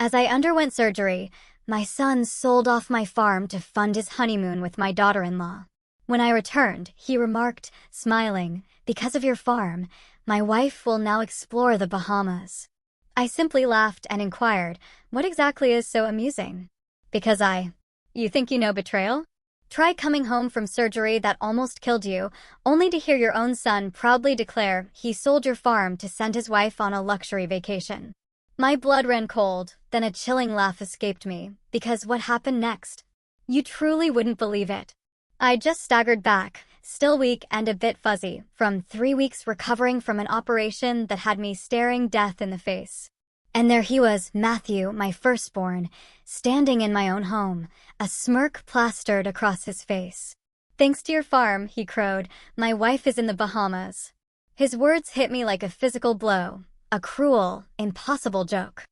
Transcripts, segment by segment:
As I underwent surgery, my son sold off my farm to fund his honeymoon with my daughter-in-law. When I returned, he remarked, smiling, "Because of your farm, my wife will now explore the Bahamas." I simply laughed and inquired, "What exactly is so amusing?" Because You think you know betrayal? Try coming home from surgery that almost killed you, only to hear your own son proudly declare he sold your farm to send his wife on a luxury vacation. My blood ran cold, then a chilling laugh escaped me, because what happened next? You truly wouldn't believe it. I just staggered back, still weak and a bit fuzzy, from 3 weeks recovering from an operation that had me staring death in the face. And there he was, Matthew, my firstborn, standing in my own home, a smirk plastered across his face. "Thanks to your farm," he crowed, "my wife is in the Bahamas." His words hit me like a physical blow, a cruel, impossible joke.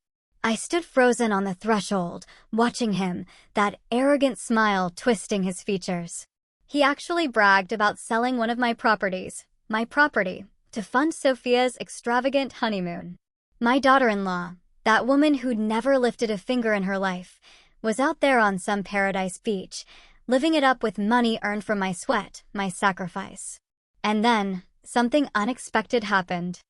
I stood frozen on the threshold, watching him, that arrogant smile twisting his features. He actually bragged about selling one of my property, to fund Sophia's extravagant honeymoon. My daughter-in-law, that woman who'd never lifted a finger in her life, was out there on some paradise beach, living it up with money earned from my sweat, my sacrifice. And then, something unexpected happened.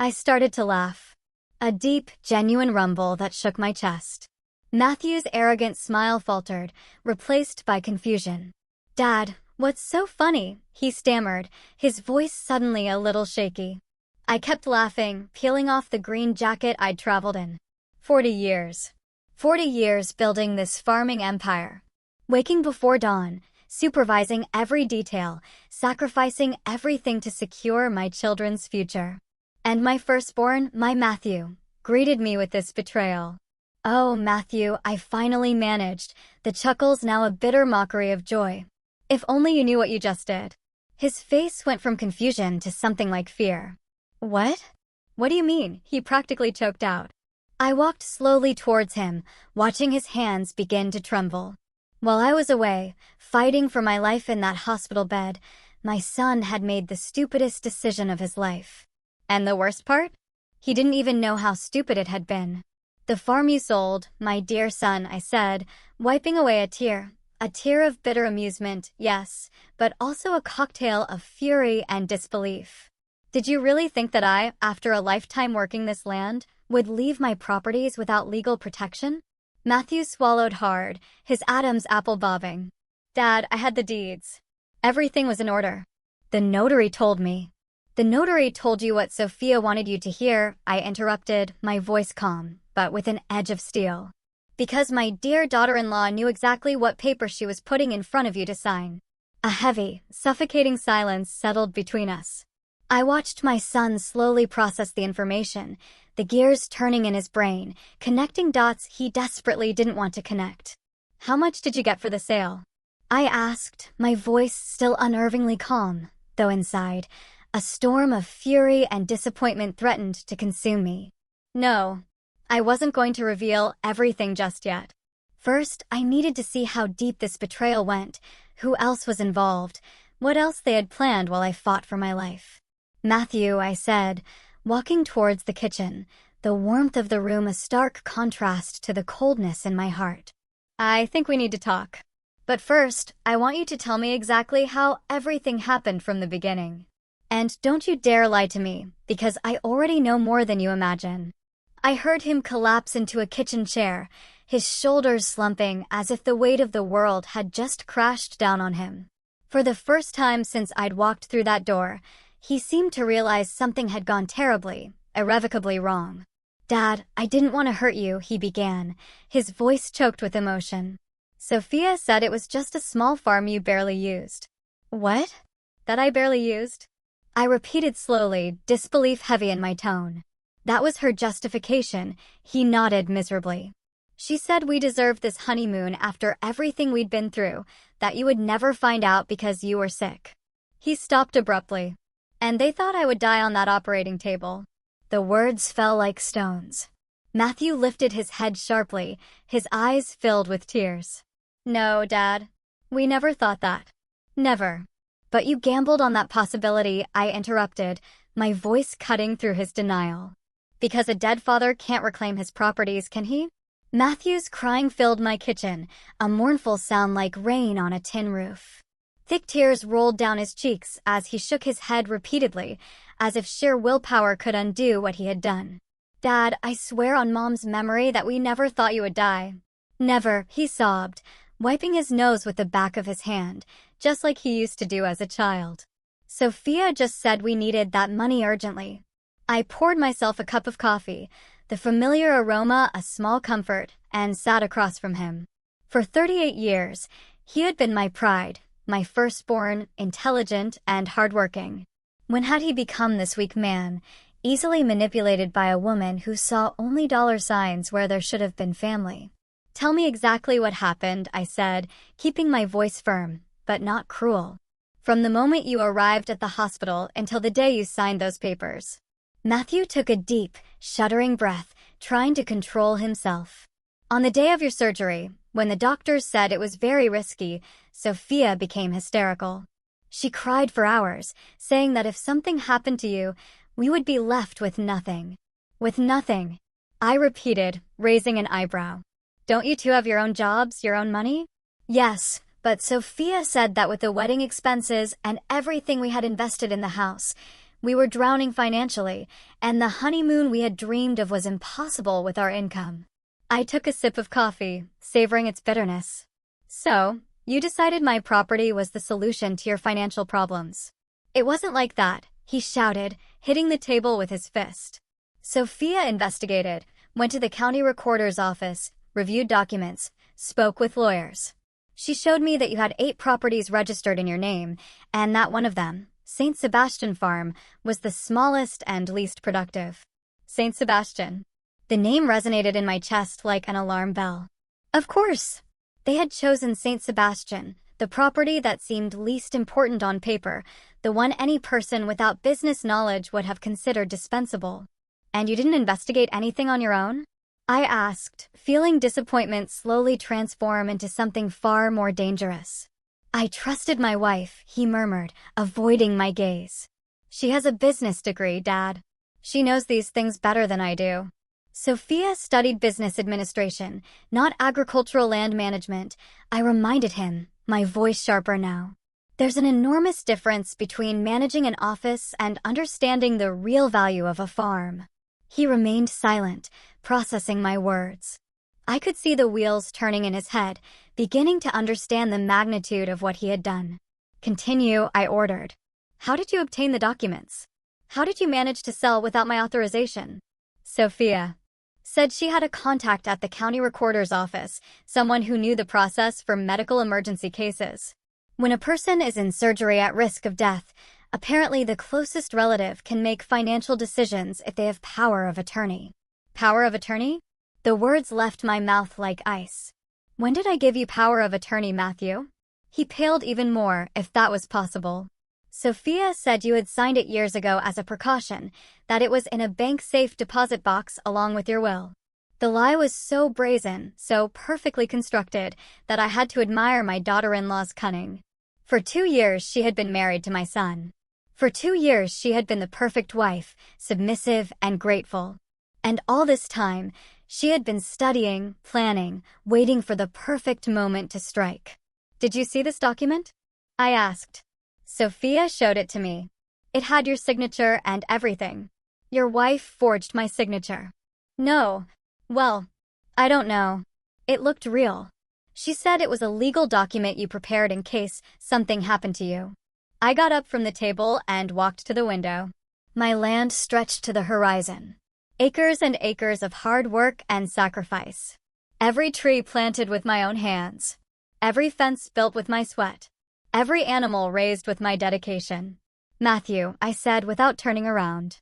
I started to laugh. A deep, genuine rumble that shook my chest. Matthew's arrogant smile faltered, replaced by confusion. "Dad, what's so funny?" he stammered, his voice suddenly a little shaky. I kept laughing, peeling off the green jacket I'd traveled in. 40 years. 40 years building this farming empire. Waking before dawn, supervising every detail, sacrificing everything to secure my children's future. And my firstborn, my Matthew, greeted me with this betrayal. "Oh, Matthew, I finally managed," the chuckles now a bitter mockery of joy. "If only you knew what you just did." His face went from confusion to something like fear. "What? What do you mean?" he practically choked out. I walked slowly towards him, watching his hands begin to tremble. While I was away, fighting for my life in that hospital bed, my son had made the stupidest decision of his life. And the worst part? He didn't even know how stupid it had been. "The farm you sold, my dear son," I said, wiping away a tear of bitter amusement, yes, but also a cocktail of fury and disbelief. "Did you really think that I, after a lifetime working this land, would leave my properties without legal protection?" Matthew swallowed hard, his Adam's apple bobbing. "Dad, I had the deeds. Everything was in order." "The notary told me." "The notary told you what Sophia wanted you to hear," I interrupted, my voice calm, but with an edge of steel. "Because my dear daughter-in-law knew exactly what paper she was putting in front of you to sign." A heavy, suffocating silence settled between us. I watched my son slowly process the information, the gears turning in his brain, connecting dots he desperately didn't want to connect. "How much did you get for the sale?" I asked, my voice still unnervingly calm, though inside, a storm of fury and disappointment threatened to consume me. No, I wasn't going to reveal everything just yet. First, I needed to see how deep this betrayal went, who else was involved, what else they had planned while I fought for my life. "Matthew," I said, walking towards the kitchen, the warmth of the room a stark contrast to the coldness in my heart. "I think we need to talk. But first, I want you to tell me exactly how everything happened from the beginning. And don't you dare lie to me, because I already know more than you imagine." I heard him collapse into a kitchen chair, his shoulders slumping as if the weight of the world had just crashed down on him. For the first time since I'd walked through that door, he seemed to realize something had gone terribly, irrevocably wrong. "Dad, I didn't want to hurt you," he began, his voice choked with emotion. "Sophia said it was just a small farm you barely used." "What? That I barely used?" I repeated slowly, disbelief heavy in my tone. "That was her justification," he nodded miserably. "She said we deserved this honeymoon after everything we'd been through, that you would never find out because you were sick." He stopped abruptly. "And they thought I would die on that operating table." The words fell like stones. Matthew lifted his head sharply, his eyes filled with tears. "No, Dad. We never thought that. Never." "But you gambled on that possibility," I interrupted, my voice cutting through his denial. "Because a dead father can't reclaim his properties, can he?" Matthew's crying filled my kitchen, a mournful sound like rain on a tin roof. Thick tears rolled down his cheeks as he shook his head repeatedly, as if sheer willpower could undo what he had done. "Dad, I swear on Mom's memory that we never thought you would die." "Never," he sobbed, wiping his nose with the back of his hand, just like he used to do as a child. "Sophia just said we needed that money urgently." I poured myself a cup of coffee, the familiar aroma a small comfort, and sat across from him. For 38 years, he had been my pride, my firstborn, intelligent, and hardworking. When had he become this weak man, easily manipulated by a woman who saw only dollar signs where there should have been family? "Tell me exactly what happened," I said, keeping my voice firm, but not cruel. "From the moment you arrived at the hospital until the day you signed those papers." Matthew took a deep, shuddering breath, trying to control himself. "On the day of your surgery, when the doctors said it was very risky, Sophia became hysterical. She cried for hours, saying that if something happened to you, we would be left with nothing." "With nothing," I repeated, raising an eyebrow. "Don't you two have your own jobs, your own money?" "Yes, but Sophia said that with the wedding expenses and everything we had invested in the house, we were drowning financially, and the honeymoon we had dreamed of was impossible with our income." I took a sip of coffee, savoring its bitterness. "So, you decided my property was the solution to your financial problems." "It wasn't like that," he shouted, hitting the table with his fist. "Sophia investigated, went to the county recorder's office, reviewed documents, spoke with lawyers. She showed me that you had 8 properties registered in your name, and that one of them, St. Sebastian Farm, was the smallest and least productive." St. Sebastian. The name resonated in my chest like an alarm bell. Of course! They had chosen St. Sebastian, the property that seemed least important on paper, the one any person without business knowledge would have considered dispensable. "And you didn't investigate anything on your own?" I asked, feeling disappointment slowly transform into something far more dangerous. "I trusted my wife," he murmured, avoiding my gaze. "She has a business degree, Dad. She knows these things better than I do." "Sophia studied business administration, not agricultural land management," I reminded him, my voice sharper now. "There's an enormous difference between managing an office and understanding the real value of a farm." He remained silent, processing my words. I could see the wheels turning in his head, beginning to understand the magnitude of what he had done. "Continue," I ordered. "How did you obtain the documents? How did you manage to sell without my authorization?" "Sophia said she had a contact at the county recorder's office, someone who knew the process for medical emergency cases. When a person is in surgery at risk of death, apparently the closest relative can make financial decisions if they have power of attorney." "Power of attorney?" The words left my mouth like ice. "When did I give you power of attorney, Matthew?" He paled even more, if that was possible. "Sophia said you had signed it years ago as a precaution, that it was in a bank safe deposit box along with your will." The lie was so brazen, so perfectly constructed, that I had to admire my daughter-in-law's cunning. For 2 years she had been married to my son. For 2 years she had been the perfect wife, submissive and grateful. And all this time, she had been studying, planning, waiting for the perfect moment to strike. "Did you see this document?" I asked. "Sophia showed it to me. It had your signature and everything." "Your wife forged my signature." "No. Well, I don't know. It looked real. She said it was a legal document you prepared in case something happened to you." I got up from the table and walked to the window. My land stretched to the horizon. Acres and acres of hard work and sacrifice. Every tree planted with my own hands. Every fence built with my sweat. Every animal raised with my dedication. "Matthew," I said without turning around.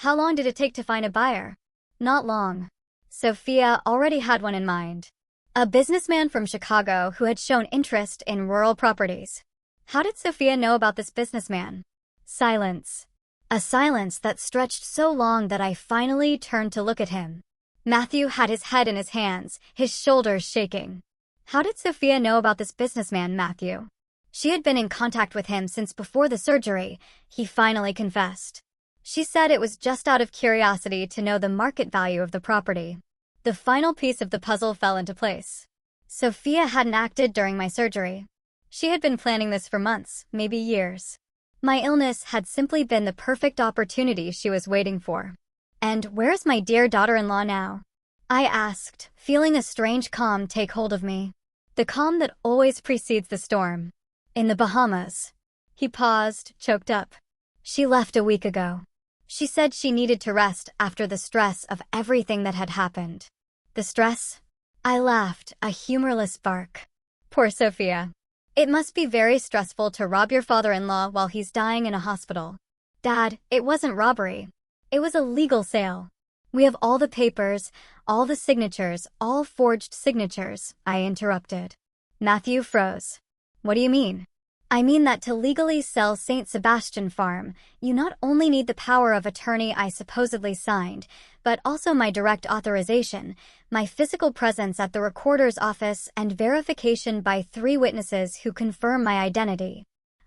"How long did it take to find a buyer?" "Not long." Sophia already had one in mind. A businessman from Chicago who had shown interest in rural properties. How did Sophia know about this businessman? Silence. A silence that stretched so long that I finally turned to look at him. Matthew had his head in his hands, his shoulders shaking. "How did Sophia know about this businessman, Matthew?" "She had been in contact with him since before the surgery," he finally confessed. "She said it was just out of curiosity to know the market value of the property." The final piece of the puzzle fell into place. Sophia hadn't acted during my surgery. She had been planning this for months, maybe years. My illness had simply been the perfect opportunity she was waiting for. "And where's my dear daughter-in-law now?" I asked, feeling a strange calm take hold of me. The calm that always precedes the storm. "In the Bahamas." He paused, choked up. "She left a week ago. She said she needed to rest after the stress of everything that had happened." "The stress?" I laughed, a humorless bark. "Poor Sophia. It must be very stressful to rob your father-in-law while he's dying in a hospital." "Dad, it wasn't robbery. It was a legal sale. We have all the papers, all the signatures, all forged signatures," I interrupted. Matthew froze. "What do you mean?" "I mean that to legally sell St. Sebastian Farm, you not only need the power of attorney I supposedly signed, but also my direct authorization, my physical presence at the recorder's office, and verification by 3 witnesses who confirm my identity."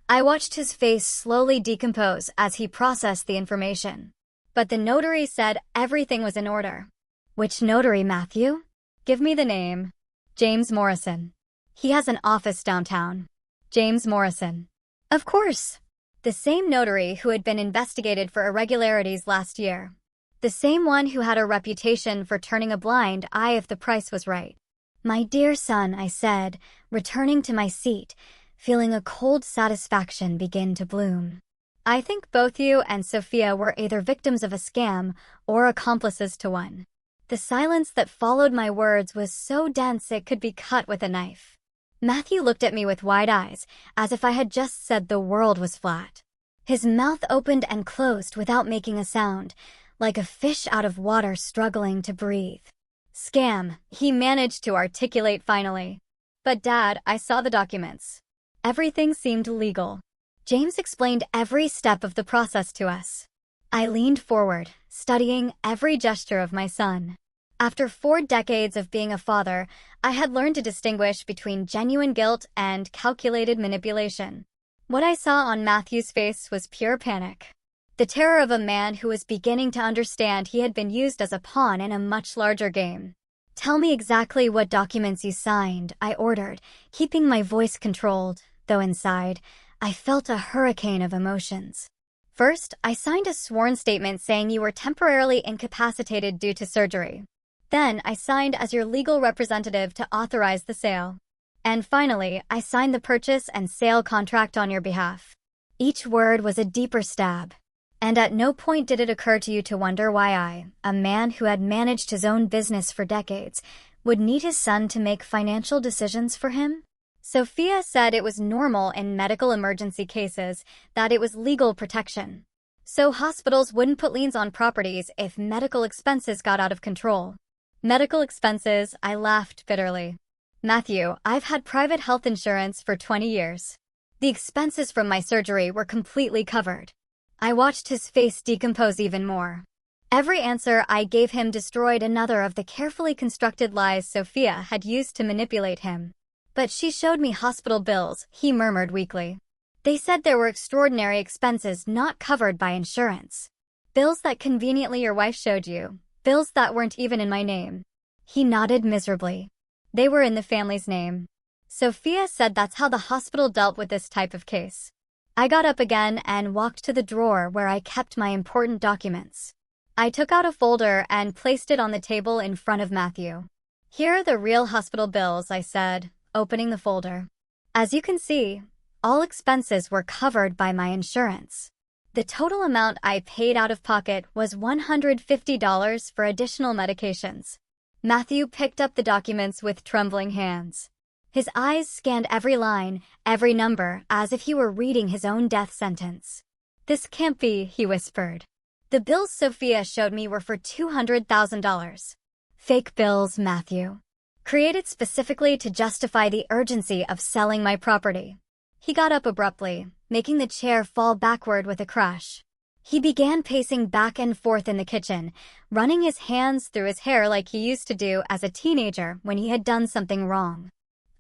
I watched his face slowly decompose as he processed the information. "But the notary said everything was in order." "Which notary, Matthew?" "Give me the name." "James Morrison. He has an office downtown." "James Morrison." "Of course. The same notary who had been investigated for irregularities last year. The same one who had a reputation for turning a blind eye if the price was right." "My dear son," I said, returning to my seat, feeling a cold satisfaction begin to bloom. "I think both you and Sophia were either victims of a scam or accomplices to one." The silence that followed my words was so dense it could be cut with a knife. Matthew looked at me with wide eyes, as if I had just said the world was flat. His mouth opened and closed without making a sound, like a fish out of water struggling to breathe. "Scam," he managed to articulate finally. "But Dad, I saw the documents. Everything seemed legal." James explained every step of the process to us. I leaned forward, studying every gesture of my son. After 4 decades of being a father, I had learned to distinguish between genuine guilt and calculated manipulation. What I saw on Matthew's face was pure panic. The terror of a man who was beginning to understand he had been used as a pawn in a much larger game. "Tell me exactly what documents you signed," I ordered, keeping my voice controlled, though inside, I felt a hurricane of emotions. "First, I signed a sworn statement saying you were temporarily incapacitated due to surgery. Then, I signed as your legal representative to authorize the sale. And finally, I signed the purchase and sale contract on your behalf." Each word was a deeper stab. "And at no point did it occur to you to wonder why I, a man who had managed his own business for decades, would need his son to make financial decisions for him?" Sophia said it was normal in medical emergency cases, that it was legal protection. So hospitals wouldn't put liens on properties if medical expenses got out of control. "Medical expenses," I laughed bitterly. "Matthew, I've had private health insurance for 20 years. The expenses from my surgery were completely covered." I watched his face decompose even more. Every answer I gave him destroyed another of the carefully constructed lies Sophia had used to manipulate him. "But she showed me hospital bills," he murmured weakly. "They said there were extraordinary expenses not covered by insurance. Bills that conveniently your wife showed you. Bills that weren't even in my name." He nodded miserably. "They were in the family's name." Sophia said that's how the hospital dealt with this type of case. I got up again and walked to the drawer where I kept my important documents. I took out a folder and placed it on the table in front of Matthew. "Here are the real hospital bills," I said, opening the folder. "As you can see, all expenses were covered by my insurance. The total amount I paid out of pocket was $150 for additional medications." Matthew picked up the documents with trembling hands. His eyes scanned every line, every number, as if he were reading his own death sentence. "This can't be," he whispered. "The bills Sophia showed me were for $200,000. Fake bills, Matthew. Created specifically to justify the urgency of selling my property." He got up abruptly, making the chair fall backward with a crash. He began pacing back and forth in the kitchen, running his hands through his hair like he used to do as a teenager when he had done something wrong.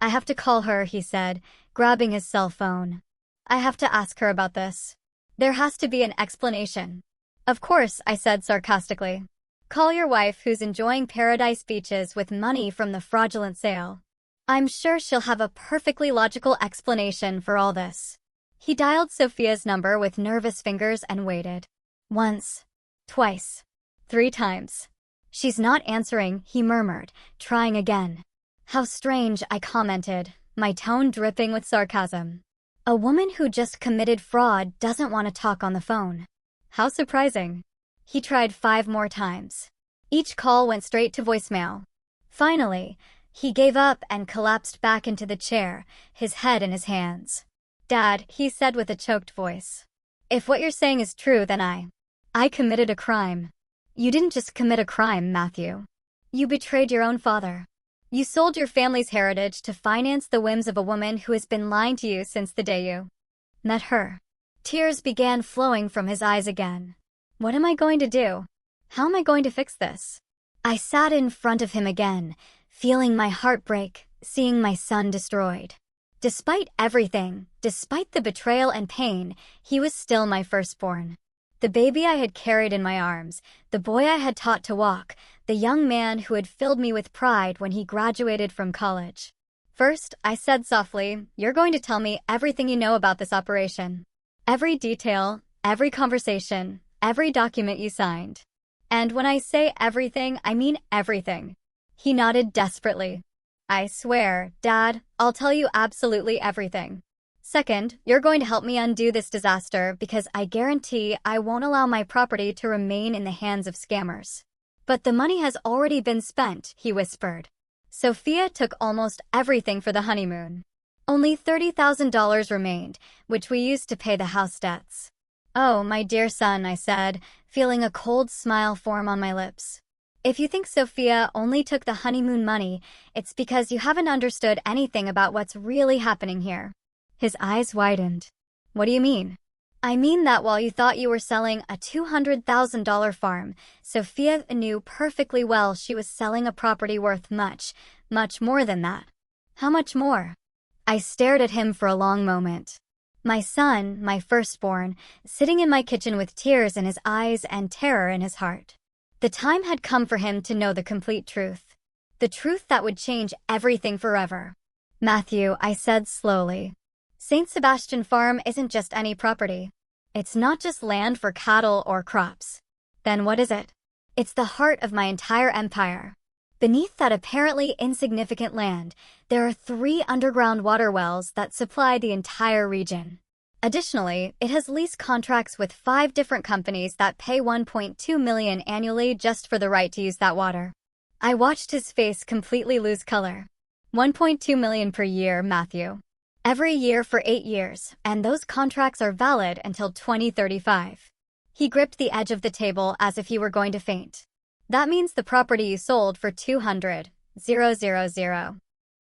"I have to call her," he said, grabbing his cell phone. "I have to ask her about this. There has to be an explanation." "Of course," I said sarcastically. Call your wife who's enjoying paradise beaches with money from the fraudulent sale. I'm sure she'll have a perfectly logical explanation for all this. He dialed Sophia's number with nervous fingers and waited. Once, twice, 3 times. She's not answering, he murmured, trying again. How strange, I commented, my tone dripping with sarcasm. A woman who just committed fraud doesn't want to talk on the phone. How surprising. He tried 5 more times. Each call went straight to voicemail. Finally, he gave up and collapsed back into the chair, his head in his hands. Dad, he said with a choked voice. If what you're saying is true, then I committed a crime. You didn't just commit a crime, Matthew. You betrayed your own father. You sold your family's heritage to finance the whims of a woman who has been lying to you since the day you met her. Tears began flowing from his eyes again. What am I going to do? How am I going to fix this? I sat in front of him again, feeling my heart break, seeing my son destroyed. Despite everything, despite the betrayal and pain, he was still my firstborn. The baby I had carried in my arms, the boy I had taught to walk, the young man who had filled me with pride when he graduated from college. First, I said softly, you're going to tell me everything you know about this operation. Every detail, every conversation, every document you signed. And when I say everything, I mean everything. He nodded desperately. I swear, Dad, I'll tell you absolutely everything. Second, you're going to help me undo this disaster because I guarantee I won't allow my property to remain in the hands of scammers. But the money has already been spent, he whispered. Sophia took almost everything for the honeymoon. Only $30,000 remained, which we used to pay the house debts. Oh, my dear son, I said, feeling a cold smile form on my lips. If you think Sophia only took the honeymoon money, it's because you haven't understood anything about what's really happening here. His eyes widened. What do you mean? I mean that while you thought you were selling a $200,000 farm, Sophia knew perfectly well she was selling a property worth much, much more than that. How much more? I stared at him for a long moment. My son, my firstborn, sitting in my kitchen with tears in his eyes and terror in his heart. The time had come for him to know the complete truth. The truth that would change everything forever. Matthew, I said slowly. St. Sebastian Farm isn't just any property. It's not just land for cattle or crops. Then what is it? It's the heart of my entire empire. Beneath that apparently insignificant land, there are 3 underground water wells that supply the entire region. Additionally, it has lease contracts with 5 different companies that pay $1.2 million annually just for the right to use that water. I watched his face completely lose color. $1.2 million per year, Matthew. Every year for 8 years, and those contracts are valid until 2035. He gripped the edge of the table as if he were going to faint. That means the property you sold for $200,000.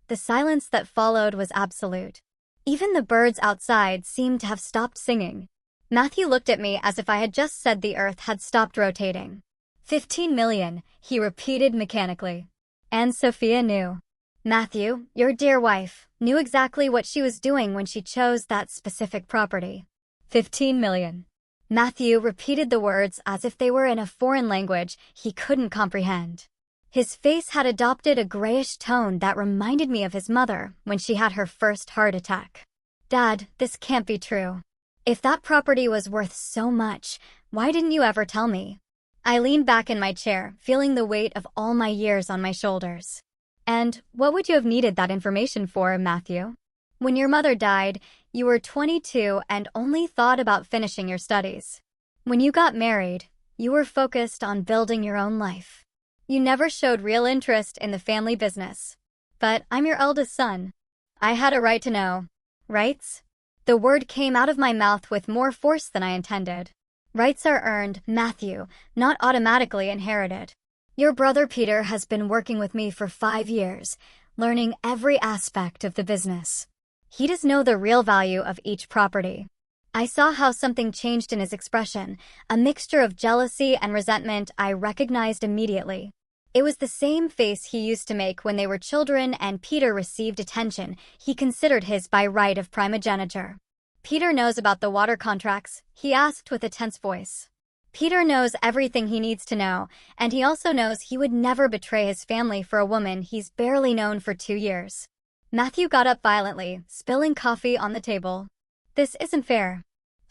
The silence that followed was absolute. Even the birds outside seemed to have stopped singing. Matthew looked at me as if I had just said the earth had stopped rotating. 15 million, he repeated mechanically. And Sophia knew. Matthew, your dear wife, knew exactly what she was doing when she chose that specific property. 15 million. Matthew repeated the words as if they were in a foreign language he couldn't comprehend. His face had adopted a grayish tone that reminded me of his mother when she had her first heart attack. Dad, this can't be true. If that property was worth so much, why didn't you ever tell me? I leaned back in my chair, feeling the weight of all my years on my shoulders. And what would you have needed that information for, Matthew? When your mother died, you were 22 and only thought about finishing your studies. When you got married, you were focused on building your own life. You never showed real interest in the family business. But I'm your eldest son. I had a right to know. Rights? The word came out of my mouth with more force than I intended. Rights are earned, Matthew, not automatically inherited. Your brother Peter has been working with me for 5 years, learning every aspect of the business. He does know the real value of each property. I saw how something changed in his expression, a mixture of jealousy and resentment I recognized immediately. It was the same face he used to make when they were children and Peter received attention he considered his by right of primogeniture. Peter knows about the water contracts, he asked with a tense voice. Peter knows everything he needs to know, and he also knows he would never betray his family for a woman he's barely known for 2 years. Matthew got up violently, spilling coffee on the table. This isn't fair.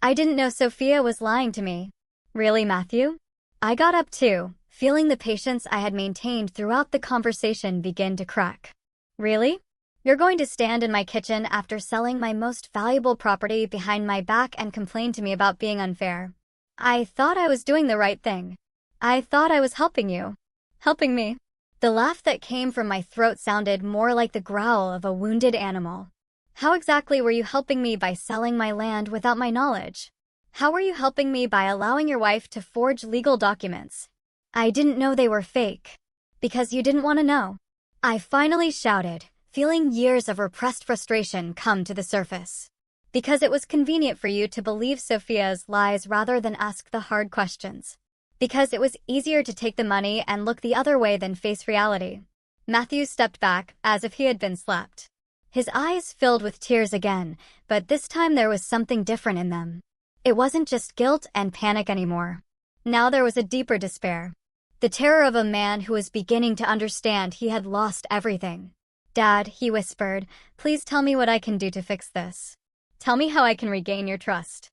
I didn't know Sophia was lying to me. Really, Matthew? I got up too, feeling the patience I had maintained throughout the conversation begin to crack. Really? You're going to stand in my kitchen after selling my most valuable property behind my back and complain to me about being unfair? I thought I was doing the right thing. I thought I was helping you. Helping me. The laugh that came from my throat sounded more like the growl of a wounded animal. How exactly were you helping me by selling my land without my knowledge? How were you helping me by allowing your wife to forge legal documents? I didn't know they were fake. Because you didn't want to know. I finally shouted, feeling years of repressed frustration come to the surface. Because it was convenient for you to believe Sophia's lies rather than ask the hard questions. Because it was easier to take the money and look the other way than face reality. Matthew stepped back, as if he had been slapped. His eyes filled with tears again, but this time there was something different in them. It wasn't just guilt and panic anymore. Now there was a deeper despair. The terror of a man who was beginning to understand he had lost everything. Dad, he whispered, please tell me what I can do to fix this. Tell me how I can regain your trust.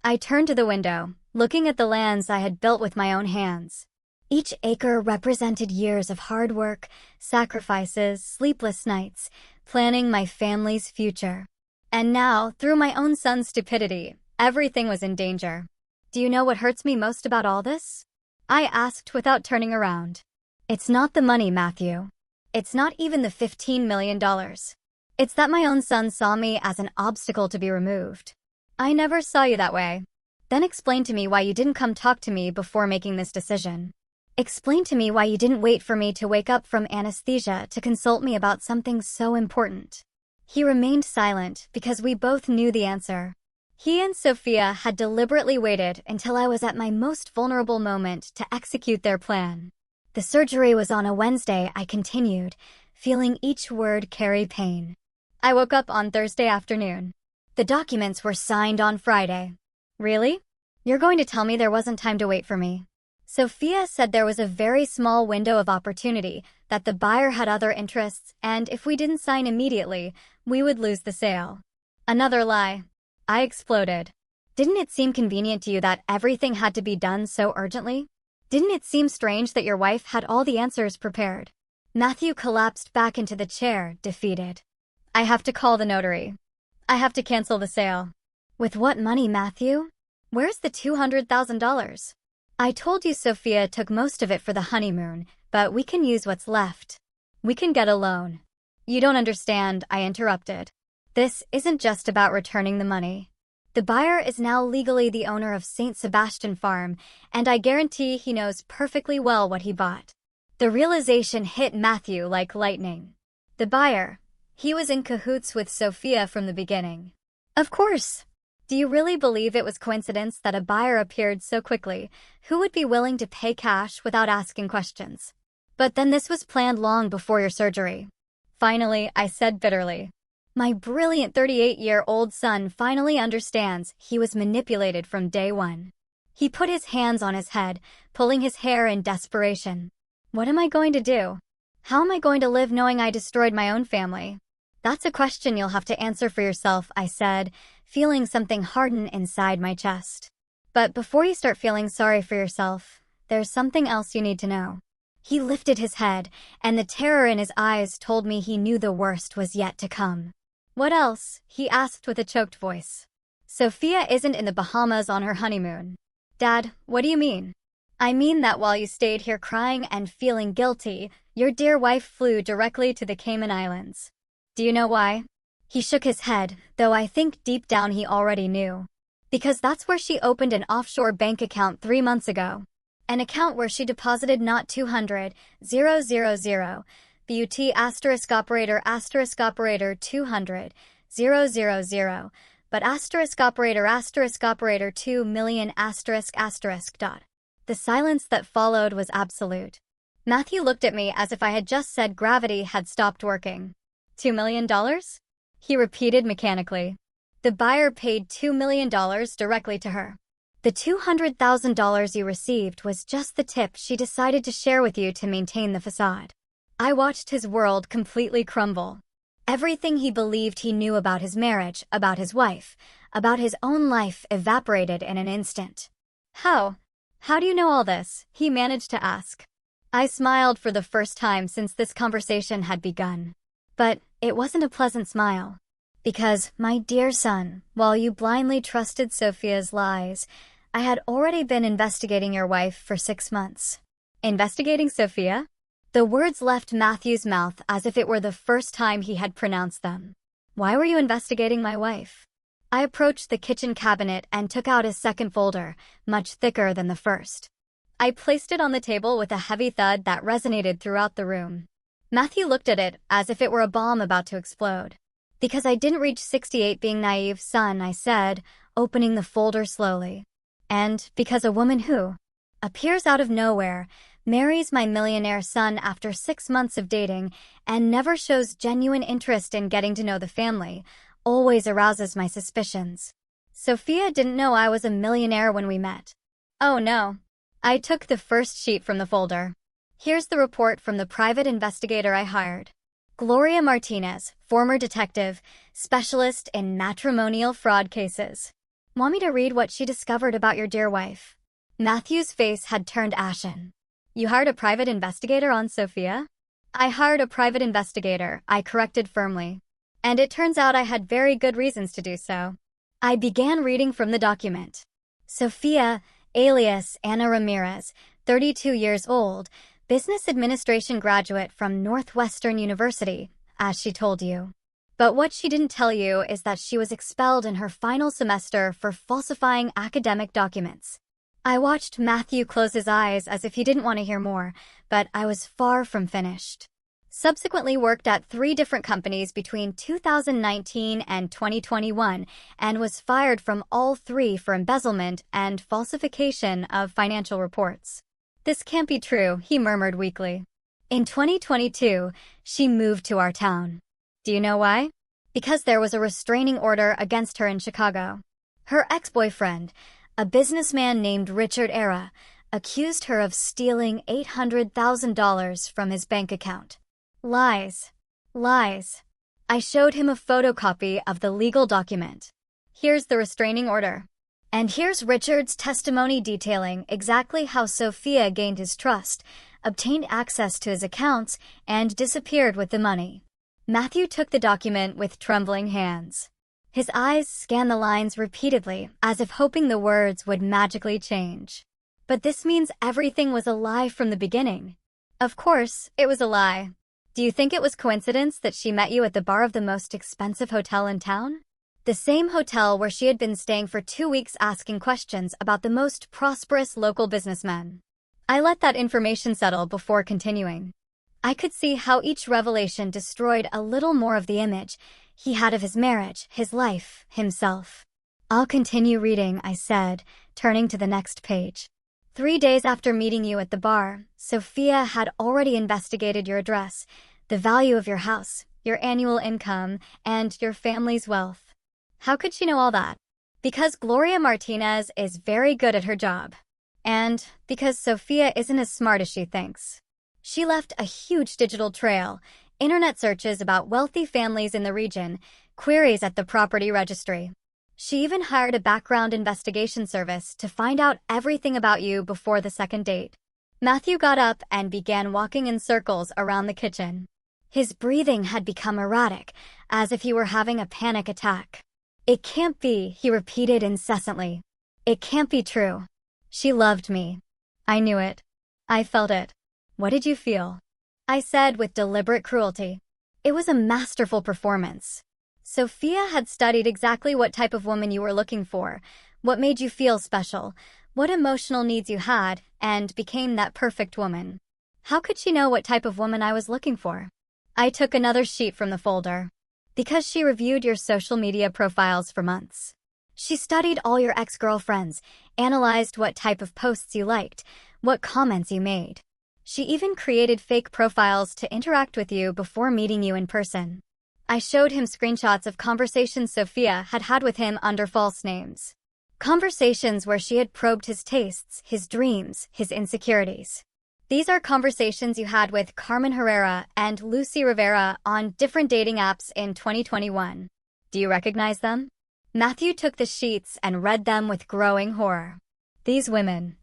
I turned to the window, looking at the lands I had built with my own hands. Each acre represented years of hard work, sacrifices, sleepless nights, planning my family's future. And now, through my own son's stupidity, everything was in danger. Do you know what hurts me most about all this? I asked without turning around. It's not the money, Matthew. It's not even the $15 million. It's that my own son saw me as an obstacle to be removed. I never saw you that way. Then explain to me why you didn't come talk to me before making this decision. Explain to me why you didn't wait for me to wake up from anesthesia to consult me about something so important. He remained silent because we both knew the answer. He and Sophia had deliberately waited until I was at my most vulnerable moment to execute their plan. The surgery was on a Wednesday, I continued, feeling each word carry pain. I woke up on Thursday afternoon. The documents were signed on Friday. Really? You're going to tell me there wasn't time to wait for me? Sophia said there was a very small window of opportunity, that the buyer had other interests, and if we didn't sign immediately, we would lose the sale. Another lie. I exploded. Didn't it seem convenient to you that everything had to be done so urgently? Didn't it seem strange that your wife had all the answers prepared? Matthew collapsed back into the chair, defeated. I have to call the notary. I have to cancel the sale. With what money, Matthew? Where's the $200,000? I told you Sophia took most of it for the honeymoon, but we can use what's left. We can get a loan. You don't understand, I interrupted. This isn't just about returning the money. The buyer is now legally the owner of St. Sebastian Farm, and I guarantee he knows perfectly well what he bought. The realization hit Matthew like lightning. The buyer. He was in cahoots with Sophia from the beginning. Of course. Do you really believe it was coincidence that a buyer appeared so quickly, who would be willing to pay cash without asking questions? But then this was planned long before your surgery. Finally, I said bitterly. My brilliant 38-year-old son finally understands he was manipulated from day one. He put his hands on his head, pulling his hair in desperation. What am I going to do? How am I going to live knowing I destroyed my own family? That's a question you'll have to answer for yourself, I said, feeling something harden inside my chest. But before you start feeling sorry for yourself, there's something else you need to know. He lifted his head, and the terror in his eyes told me he knew the worst was yet to come. What else? He asked with a choked voice. Sophia isn't in the Bahamas on her honeymoon. Dad, what do you mean? I mean that while you stayed here crying and feeling guilty, your dear wife flew directly to the Cayman Islands. Do you know why? He shook his head, though I think deep down he already knew. Because that's where she opened an offshore bank account 3 months ago. An account where she deposited not 200,000, BUT asterisk operator 200,000, but asterisk operator 2 million asterisk dot. The silence that followed was absolute. Matthew looked at me as if I had just said gravity had stopped working. $2 million? He repeated mechanically. The buyer paid $2 million directly to her. The $200,000 you received was just the tip she decided to share with you to maintain the facade. I watched his world completely crumble. Everything he believed he knew about his marriage, about his wife, about his own life evaporated in an instant. How? How do you know all this? He managed to ask. I smiled for the first time since this conversation had begun. But it wasn't a pleasant smile. Because, my dear son, while you blindly trusted Sophia's lies, I had already been investigating your wife for 6 months. Investigating Sophia? The words left Matthew's mouth as if it were the first time he had pronounced them. Why were you investigating my wife? I approached the kitchen cabinet and took out a second folder, much thicker than the first. I placed it on the table with a heavy thud that resonated throughout the room. Matthew looked at it as if it were a bomb about to explode. Because I didn't reach 68 being naive, son, I said, opening the folder slowly. And because a woman who appears out of nowhere, marries my millionaire son after 6 months of dating, and never shows genuine interest in getting to know the family, always arouses my suspicions. Sophia didn't know I was a millionaire when we met. Oh no. I took the first sheet from the folder. Here's the report from the private investigator I hired. Gloria Martinez, former detective, specialist in matrimonial fraud cases. Want me to read what she discovered about your dear wife? Matthew's face had turned ashen. You hired a private investigator on Sophia? I hired a private investigator, I corrected firmly. And it turns out I had very good reasons to do so. I began reading from the document. Sophia, alias Ana Ramirez, 32 years old, business administration graduate from Northwestern University, as she told you. But what she didn't tell you is that she was expelled in her final semester for falsifying academic documents. I watched Matthew close his eyes as if he didn't want to hear more, but I was far from finished. Subsequently worked at 3 different companies between 2019 and 2021 and was fired from all 3 for embezzlement and falsification of financial reports. This can't be true, he murmured weakly. In 2022, she moved to our town. Do you know why? Because there was a restraining order against her in Chicago. Her ex-boyfriend, a businessman named Richard Era, accused her of stealing $800,000 from his bank account. Lies. Lies. I showed him a photocopy of the legal document. Here's the restraining order. And here's Richard's testimony detailing exactly how Sophia gained his trust, obtained access to his accounts, and disappeared with the money. Matthew took the document with trembling hands. His eyes scanned the lines repeatedly, as if hoping the words would magically change. But this means everything was a lie from the beginning. Of course, it was a lie. Do you think it was coincidence that she met you at the bar of the most expensive hotel in town? The same hotel where she had been staying for 2 weeks asking questions about the most prosperous local businessmen. I let that information settle before continuing. I could see how each revelation destroyed a little more of the image he had of his marriage, his life, himself. I'll continue reading, I said, turning to the next page. 3 days after meeting you at the bar, Sophia had already investigated your address, the value of your house, your annual income, and your family's wealth. How could she know all that? Because Gloria Martinez is very good at her job. And because Sophia isn't as smart as she thinks. She left a huge digital trail, internet searches about wealthy families in the region, queries at the property registry. She even hired a background investigation service to find out everything about you before the second date. Matthew got up and began walking in circles around the kitchen. His breathing had become erratic, as if he were having a panic attack. It can't be, he repeated incessantly. It can't be true. She loved me. I knew it. I felt it. What did you feel? I said with deliberate cruelty. It was a masterful performance. Sophia had studied exactly what type of woman you were looking for, what made you feel special, what emotional needs you had, and became that perfect woman. How could she know what type of woman I was looking for? I took another sheet from the folder. Because she reviewed your social media profiles for months. She studied all your ex-girlfriends, analyzed what type of posts you liked, what comments you made. She even created fake profiles to interact with you before meeting you in person. I showed him screenshots of conversations Sophia had had with him under false names. Conversations where she had probed his tastes, his dreams, his insecurities. These are conversations you had with Carmen Herrera and Lucy Rivera on different dating apps in 2021. Do you recognize them? Matthew took the sheets and read them with growing horror. These women.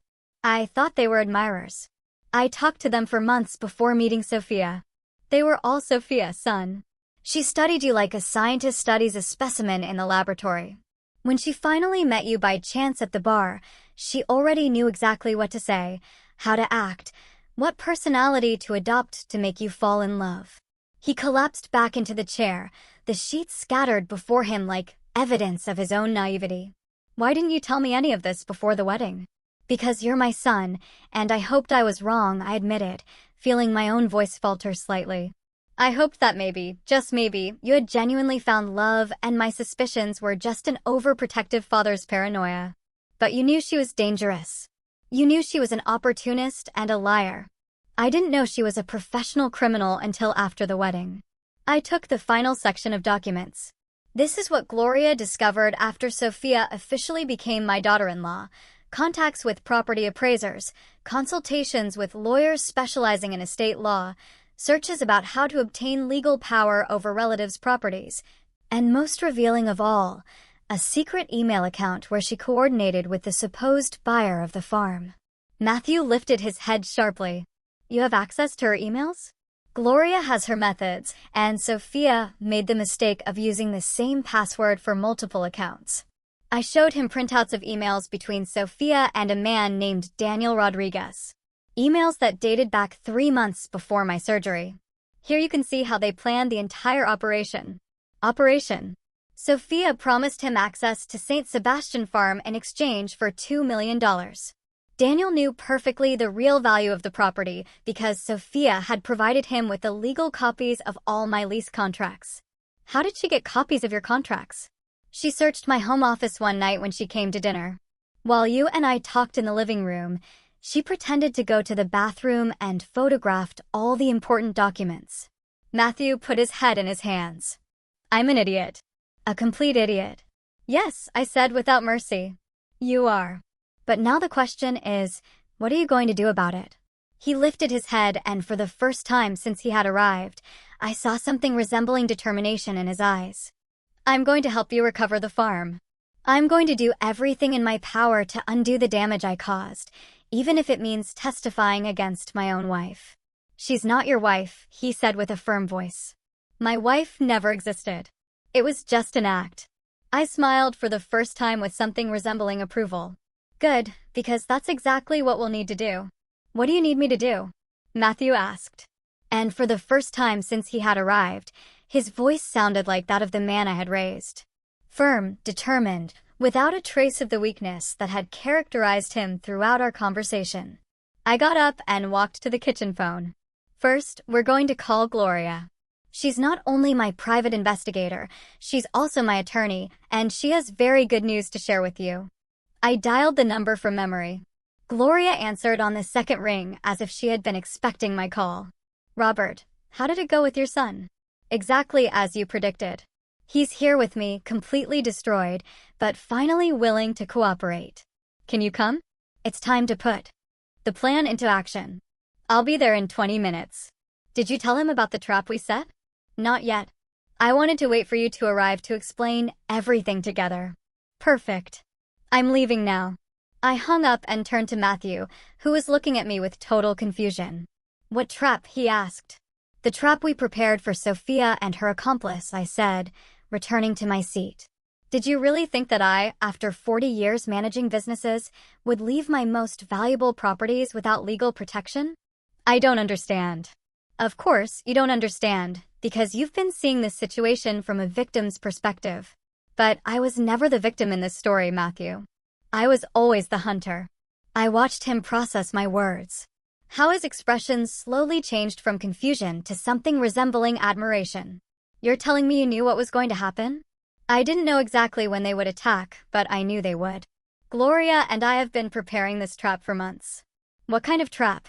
I thought they were admirers. I talked to them for months before meeting Sophia. They were all Sophia's son. She studied you like a scientist studies a specimen in the laboratory. When she finally met you by chance at the bar, she already knew exactly what to say, how to act, what personality to adopt to make you fall in love. He collapsed back into the chair, the sheets scattered before him like evidence of his own naivety. Why didn't you tell me any of this before the wedding? Because you're my son, and I hoped I was wrong, I admitted, feeling my own voice falter slightly. I hoped that maybe, just maybe, you had genuinely found love and my suspicions were just an overprotective father's paranoia. But you knew she was dangerous. You knew she was an opportunist and a liar. I didn't know she was a professional criminal until after the wedding. I took the final section of documents. This is what Gloria discovered after Sophia officially became my daughter-in-law. Contacts with property appraisers, consultations with lawyers specializing in estate law, searches about how to obtain legal power over relatives' properties, and most revealing of all, a secret email account where she coordinated with the supposed buyer of the farm. Matthew lifted his head sharply. You have access to her emails? Gloria has her methods, and Sophia made the mistake of using the same password for multiple accounts. I showed him printouts of emails between Sophia and a man named Daniel Rodriguez. Emails that dated back 3 months before my surgery. Here you can see how they planned the entire operation. Sophia promised him access to St. Sebastian Farm in exchange for $2 million. Daniel knew perfectly the real value of the property because Sophia had provided him with the legal copies of all my lease contracts. How did she get copies of your contracts? She searched my home office one night when she came to dinner. While you and I talked in the living room, she pretended to go to the bathroom and photographed all the important documents. Matthew put his head in his hands. I'm an idiot. A complete idiot. Yes, I said without mercy. You are. But now the question is, what are you going to do about it? He lifted his head and for the first time since he had arrived, I saw something resembling determination in his eyes. I'm going to help you recover the farm. I'm going to do everything in my power to undo the damage I caused, even if it means testifying against my own wife. She's not your wife, he said with a firm voice. My wife never existed. It was just an act. I smiled for the first time with something resembling approval. Good, because that's exactly what we'll need to do. What do you need me to do? Matthew asked. And for the first time since he had arrived, his voice sounded like that of the man I had raised. Firm, determined, without a trace of the weakness that had characterized him throughout our conversation. I got up and walked to the kitchen phone. First, we're going to call Gloria. She's not only my private investigator, she's also my attorney, and she has very good news to share with you. I dialed the number from memory. Gloria answered on the second ring as if she had been expecting my call. Robert, how did it go with your son? Exactly as you predicted. He's here with me, completely destroyed, but finally willing to cooperate. Can you come? It's time to put the plan into action. I'll be there in 20 minutes. Did you tell him about the trap we set? Not yet. I wanted to wait for you to arrive to explain everything together. Perfect. I'm leaving now. I hung up and turned to Matthew, who was looking at me with total confusion. What trap? He asked. The trap we prepared for Sophia and her accomplice, I said, returning to my seat. Did you really think that I, after 40 years managing businesses, would leave my most valuable properties without legal protection? I don't understand. Of course, you don't understand, because you've been seeing this situation from a victim's perspective. But I was never the victim in this story, Matthew. I was always the hunter. I watched him process my words. How his expression slowly changed from confusion to something resembling admiration. You're telling me you knew what was going to happen? I didn't know exactly when they would attack, but I knew they would. Gloria and I have been preparing this trap for months. What kind of trap?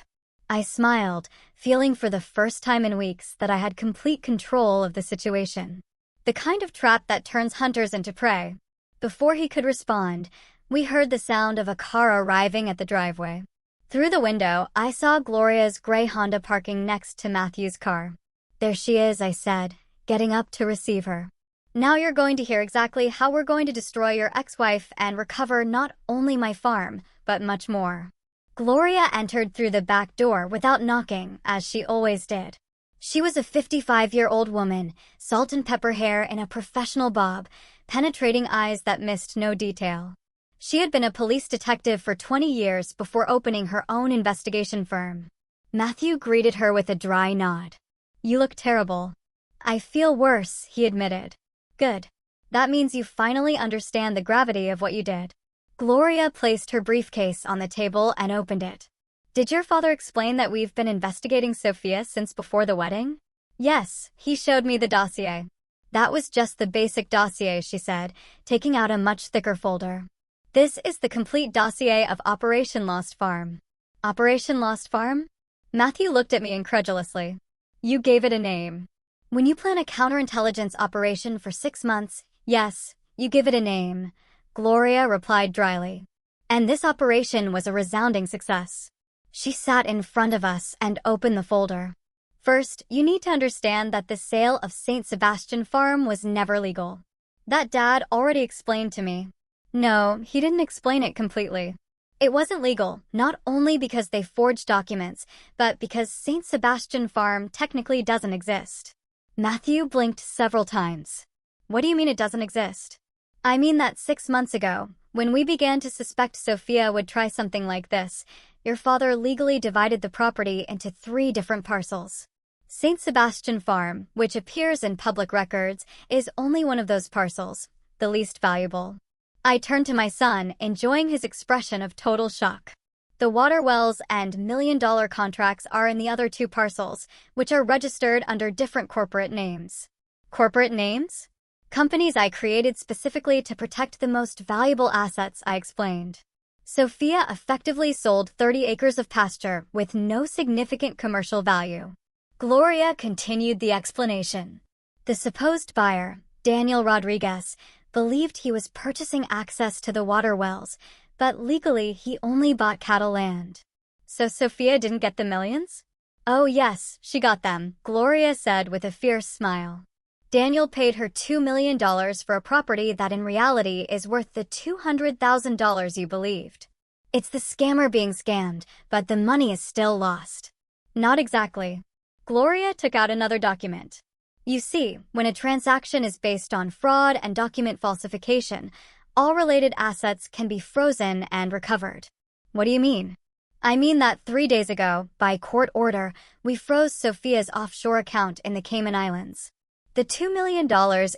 I smiled, feeling for the first time in weeks that I had complete control of the situation. The kind of trap that turns hunters into prey. Before he could respond, We heard the sound of a car arriving at the driveway. Through the window, I saw Gloria's gray Honda parking next to Matthew's car. "There she is," I said, getting up to receive her. "Now you're going to hear exactly how we're going to destroy your ex-wife and recover not only my farm, but much more." Gloria entered through the back door without knocking, as she always did. She was a 55-year-old woman, salt and pepper hair in a professional bob, penetrating eyes that missed no detail. She had been a police detective for 20 years before opening her own investigation firm. Matthew greeted her with a dry nod. "You look terrible." "I feel worse," he admitted. "Good. That means you finally understand the gravity of what you did." Gloria placed her briefcase on the table and opened it. "Did your father explain that we've been investigating Sophia since before the wedding?" "Yes, he showed me the dossier." "That was just the basic dossier," she said, taking out a much thicker folder. "This is the complete dossier of Operation Lost Farm." "Operation Lost Farm?" Matthew looked at me incredulously. "You gave it a name. When you plan a counterintelligence operation for 6 months, yes, you give it a name," Gloria replied dryly. "And this operation was a resounding success." She sat in front of us and opened the folder. "First, you need to understand that the sale of St. Sebastian Farm was never legal. That Dad already explained to me." "No, he didn't explain it completely. It wasn't legal, not only because they forged documents, but because St. Sebastian Farm technically doesn't exist." Matthew blinked several times. "What do you mean it doesn't exist?" "I mean that 6 months ago, when we began to suspect Sophia would try something like this, your father legally divided the property into 3 different parcels. St. Sebastian Farm, which appears in public records, is only one of those parcels, the least valuable." I turned to my son, enjoying his expression of total shock. "The water wells and million-dollar contracts are in the other 2 parcels, which are registered under different corporate names." "Corporate names?" "Companies I created specifically to protect the most valuable assets," I explained. Sophia effectively sold 30 acres of pasture with no significant commercial value. Gloria continued the explanation. "The supposed buyer, Daniel Rodriguez, believed he was purchasing access to the water wells, but legally he only bought cattle land." "So Sophia didn't get the millions?" "Oh yes, she got them," Gloria said with a fierce smile. "Daniel paid her $2 million for a property that in reality is worth the $200,000 you believed. It's the scammer being scammed, but the money is still lost." "Not exactly." Gloria took out another document. "You see, when a transaction is based on fraud and document falsification, all related assets can be frozen and recovered." "What do you mean?" "I mean that 3 days ago, by court order, we froze Sophia's offshore account in the Cayman Islands. The $2 million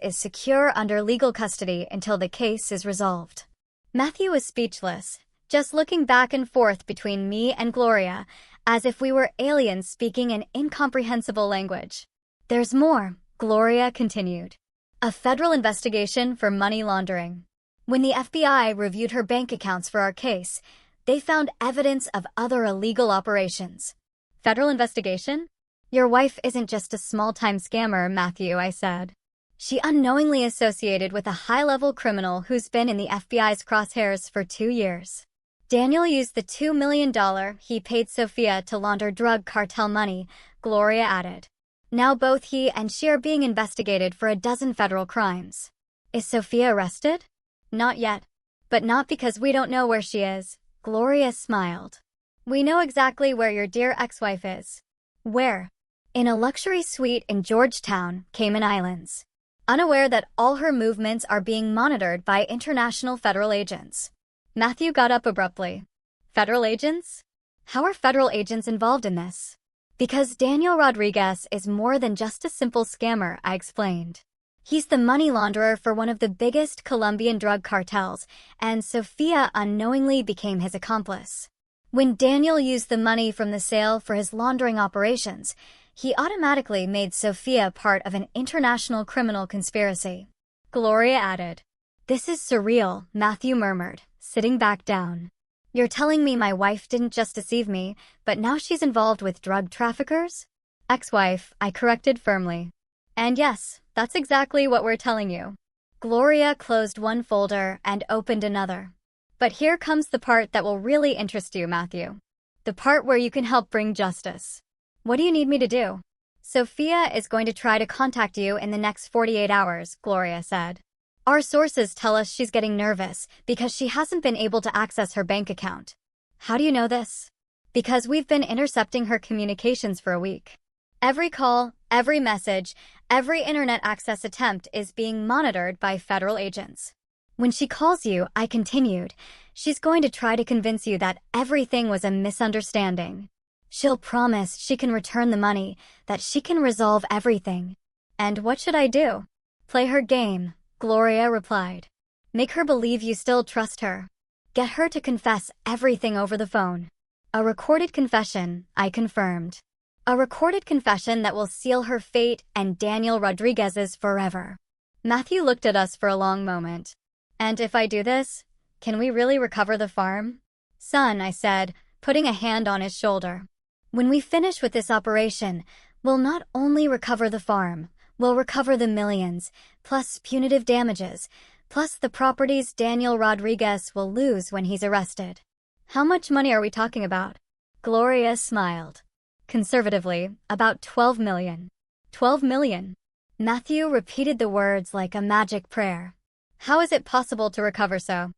is secure under legal custody until the case is resolved." Matthew was speechless, just looking back and forth between me and Gloria, as if we were aliens speaking an incomprehensible language. "There's more," Gloria continued. "A federal investigation for money laundering. When the FBI reviewed her bank accounts for our case, they found evidence of other illegal operations." "Federal investigation?" "Your wife isn't just a small-time scammer, Matthew," I said. "She unknowingly associated with a high-level criminal who's been in the FBI's crosshairs for 2 years. Daniel used the $2 million he paid Sophia to launder drug cartel money," Gloria added. "Now both he and she are being investigated for a dozen federal crimes." "Is Sophia arrested?" "Not yet. But not because we don't know where she is," Gloria smiled. "We know exactly where your dear ex-wife is." "Where?" "In a luxury suite in Georgetown, Cayman Islands. Unaware that all her movements are being monitored by international federal agents." Matthew got up abruptly. "Federal agents? How are federal agents involved in this?" "Because Daniel Rodriguez is more than just a simple scammer," I explained. "He's the money launderer for one of the biggest Colombian drug cartels, and Sophia unknowingly became his accomplice. When Daniel used the money from the sale for his laundering operations, he automatically made Sophia part of an international criminal conspiracy." Gloria added. "This is surreal," Matthew murmured, sitting back down. "You're telling me my wife didn't just deceive me, but now she's involved with drug traffickers?" "Ex-wife," I corrected firmly. "And yes, that's exactly what we're telling you." Gloria closed one folder and opened another. But here comes the part that will really interest you, Matthew. The part where you can help bring justice. What do you need me to do? Sophia is going to try to contact you in the next 48 hours, Gloria said. Our sources tell us she's getting nervous because she hasn't been able to access her bank account. How do you know this? Because we've been intercepting her communications for a week. Every call, every message, every internet access attempt is being monitored by federal agents. When she calls you, I continued, she's going to try to convince you that everything was a misunderstanding. She'll promise she can return the money, that she can resolve everything. And what should I do? Play her game, Gloria replied. Make her believe you still trust her. Get her to confess everything over the phone. A recorded confession, I confirmed. A recorded confession that will seal her fate and Daniel Rodriguez's forever. Matthew looked at us for a long moment. And if I do this, can we really recover the farm? Son, I said, putting a hand on his shoulder. When we finish with this operation, we'll not only recover the farm, we'll recover the millions, plus punitive damages, plus the properties Daniel Rodriguez will lose when he's arrested. How much money are we talking about? Gloria smiled. Conservatively, about 12 million. 12 million. Matthew repeated the words like a magic prayer. How is it possible to recover so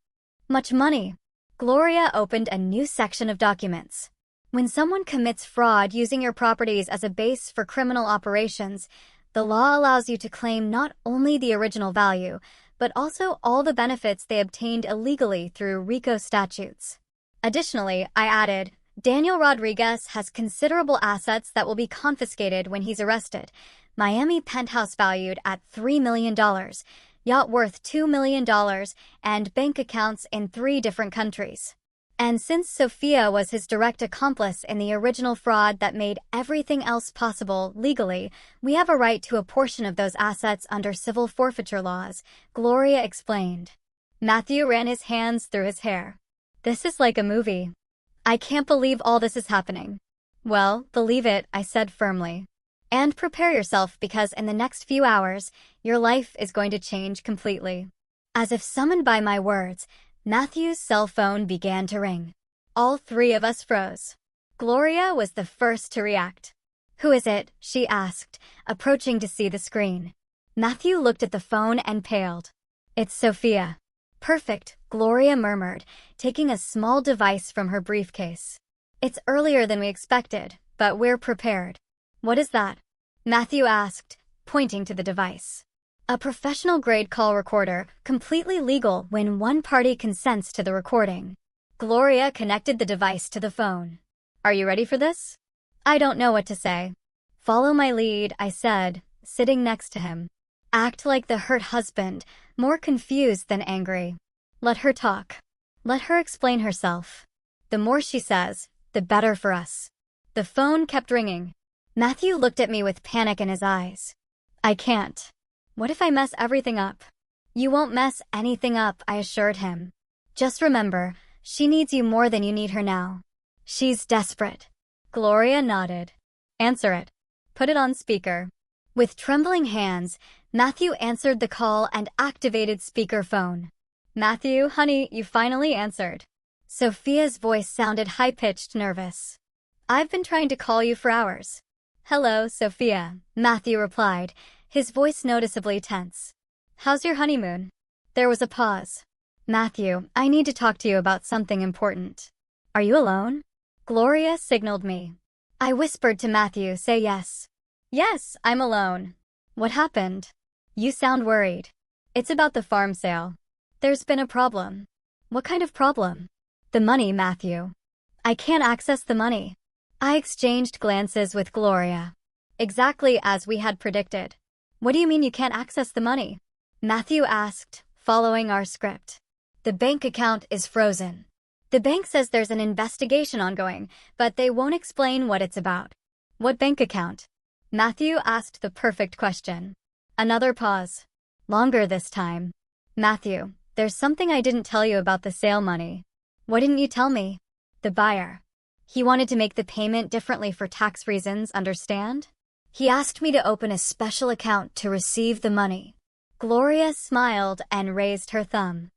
much money? Gloria opened a new section of documents. When someone commits fraud using your properties as a base for criminal operations, the law allows you to claim not only the original value, but also all the benefits they obtained illegally through RICO statutes. Additionally, I added, Daniel Rodriguez has considerable assets that will be confiscated when he's arrested. Miami penthouse valued at $3 million, yacht worth $2 million, and bank accounts in 3 different countries. And since Sophia was his direct accomplice in the original fraud that made everything else possible legally, we have a right to a portion of those assets under civil forfeiture laws, Gloria explained. Matthew ran his hands through his hair. This is like a movie. I can't believe all this is happening. Well, believe it, I said firmly. And prepare yourself because in the next few hours, your life is going to change completely. As if summoned by my words, Matthew's cell phone began to ring. All 3 of us froze. Gloria was the first to react. Who is it? She asked, approaching to see the screen. Matthew looked at the phone and paled. It's Sophia. Perfect, Gloria murmured, taking a small device from her briefcase. It's earlier than we expected, but we're prepared. What is that? Matthew asked, pointing to the device. A professional-grade call recorder, completely legal when one party consents to the recording. Gloria connected the device to the phone. Are you ready for this? I don't know what to say. Follow my lead, I said, sitting next to him. Act like the hurt husband, more confused than angry. Let her talk. Let her explain herself. The more she says, the better for us. The phone kept ringing. Matthew looked at me with panic in his eyes. I can't. What if I mess everything up? You won't mess anything up, I assured him. Just remember, she needs you more than you need her now. She's desperate. Gloria nodded. Answer it. Put it on speaker. With trembling hands, Matthew answered the call and activated speakerphone. Matthew, honey, you finally answered. Sophia's voice sounded high-pitched nervous. I've been trying to call you for hours. Hello, Sophia, Matthew replied, his voice noticeably tense. How's your honeymoon? There was a pause. Matthew, I need to talk to you about something important. Are you alone? Gloria signaled me. I whispered to Matthew, say yes. Yes, I'm alone. What happened? You sound worried. It's about the farm sale. There's been a problem. What kind of problem? The money, Matthew. I can't access the money. I exchanged glances with Gloria. Exactly as we had predicted. What do you mean you can't access the money? Matthew asked, following our script. The bank account is frozen. The bank says there's an investigation ongoing, but they won't explain what it's about. What bank account? Matthew asked the perfect question. Another pause. Longer this time. Matthew, there's something I didn't tell you about the sale money. What didn't you tell me? The buyer. He wanted to make the payment differently for tax reasons, understand? He asked me to open a special account to receive the money. Gloria smiled and raised her thumb.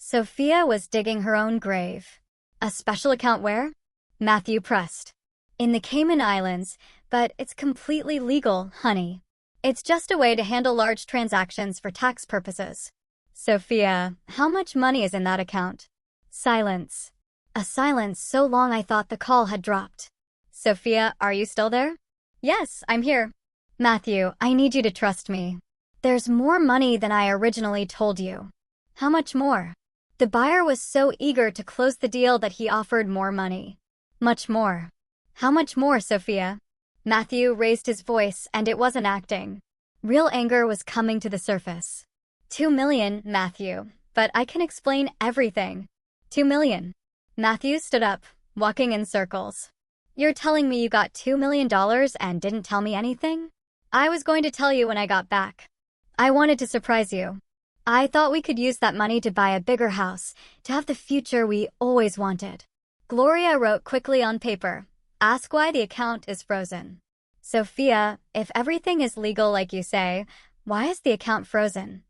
Sophia was digging her own grave. A special account where? Matthew pressed. In the Cayman Islands, but it's completely legal, honey. It's just a way to handle large transactions for tax purposes. Sophia, how much money is in that account? Silence. A silence so long I thought the call had dropped. Sophia, are you still there? Yes, I'm here. Matthew, I need you to trust me. There's more money than I originally told you. How much more? The buyer was so eager to close the deal that he offered more money. Much more. How much more, Sophia? Matthew raised his voice, and it wasn't acting. Real anger was coming to the surface. 2 million, Matthew, but I can explain everything. 2 million. Matthew stood up, walking in circles. You're telling me you got $2 million and didn't tell me anything? I was going to tell you when I got back. I wanted to surprise you. I thought we could use that money to buy a bigger house, to have the future we always wanted. Gloria wrote quickly on paper, ask why the account is frozen. Sophia, if everything is legal like you say, why is the account frozen?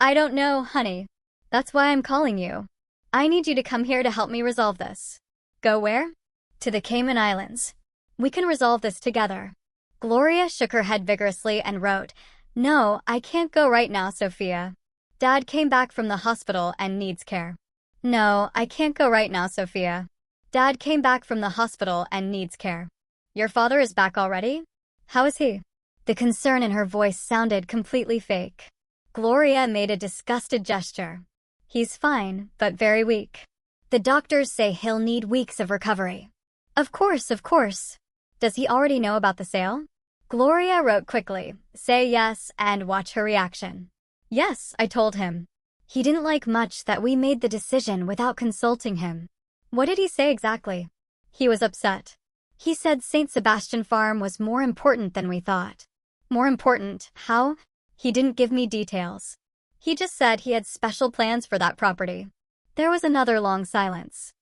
I don't know, honey. That's why I'm calling you. I need you to come here to help me resolve this. Go where? To the Cayman Islands. We can resolve this together. Gloria shook her head vigorously and wrote, no, I can't go right now, Sophia. Dad came back from the hospital and needs care. No, I can't go right now, Sophia. Dad came back from the hospital and needs care. Your father is back already? How is he? The concern in her voice sounded completely fake. Gloria made a disgusted gesture. He's fine, but very weak. The doctors say he'll need weeks of recovery. Of course, of course. Does he already know about the sale? Gloria wrote quickly, say yes and watch her reaction. Yes, I told him. He didn't like much that we made the decision without consulting him. What did he say exactly? He was upset. He said St. Sebastian Farm was more important than we thought. More important? How? He didn't give me details. He just said he had special plans for that property. There was another long silence.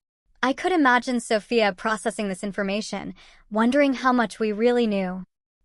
I could imagine Sophia processing this information, wondering how much we really knew.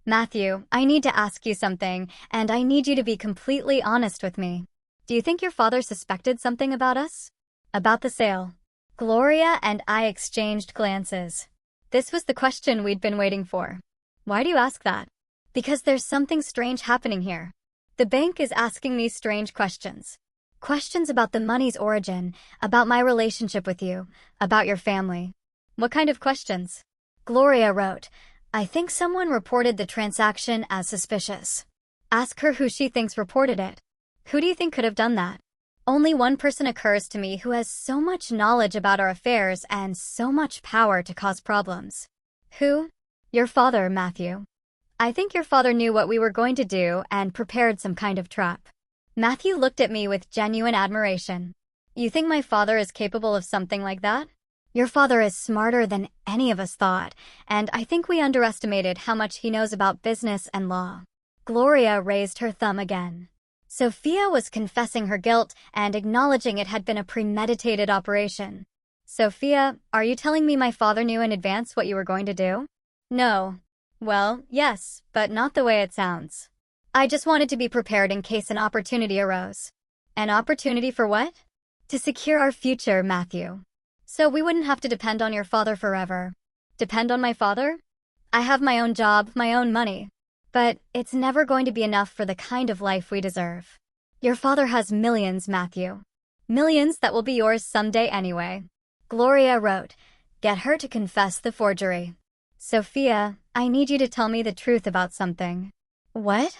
Matthew, I need to ask you something, and I need you to be completely honest with me. Do you think your father suspected something about us? About the sale? Gloria and I exchanged glances. This was the question we'd been waiting for. Why do you ask that? Because there's something strange happening here. The bank is asking these strange questions. Questions about the money's origin, about my relationship with you, about your family. What kind of questions? Gloria wrote, I think someone reported the transaction as suspicious. Ask her who she thinks reported it. Who do you think could have done that? Only one person occurs to me who has so much knowledge about our affairs and so much power to cause problems. Who? Your father, Matthew. I think your father knew what we were going to do and prepared some kind of trap. Matthew looked at me with genuine admiration. You think my father is capable of something like that? Your father is smarter than any of us thought, and I think we underestimated how much he knows about business and law. Gloria raised her thumb again. Sophia was confessing her guilt and acknowledging it had been a premeditated operation. Sophia, are you telling me my father knew in advance what you were going to do? No. Well, yes, but not the way it sounds. I just wanted to be prepared in case an opportunity arose. An opportunity for what? To secure our future, Matthew. So we wouldn't have to depend on your father forever. Depend on my father? I have my own job, my own money. But it's never going to be enough for the kind of life we deserve. Your father has millions, Matthew. Millions that will be yours someday anyway. Gloria wrote, get her to confess the forgery. Sophia, I need you to tell me the truth about something. What?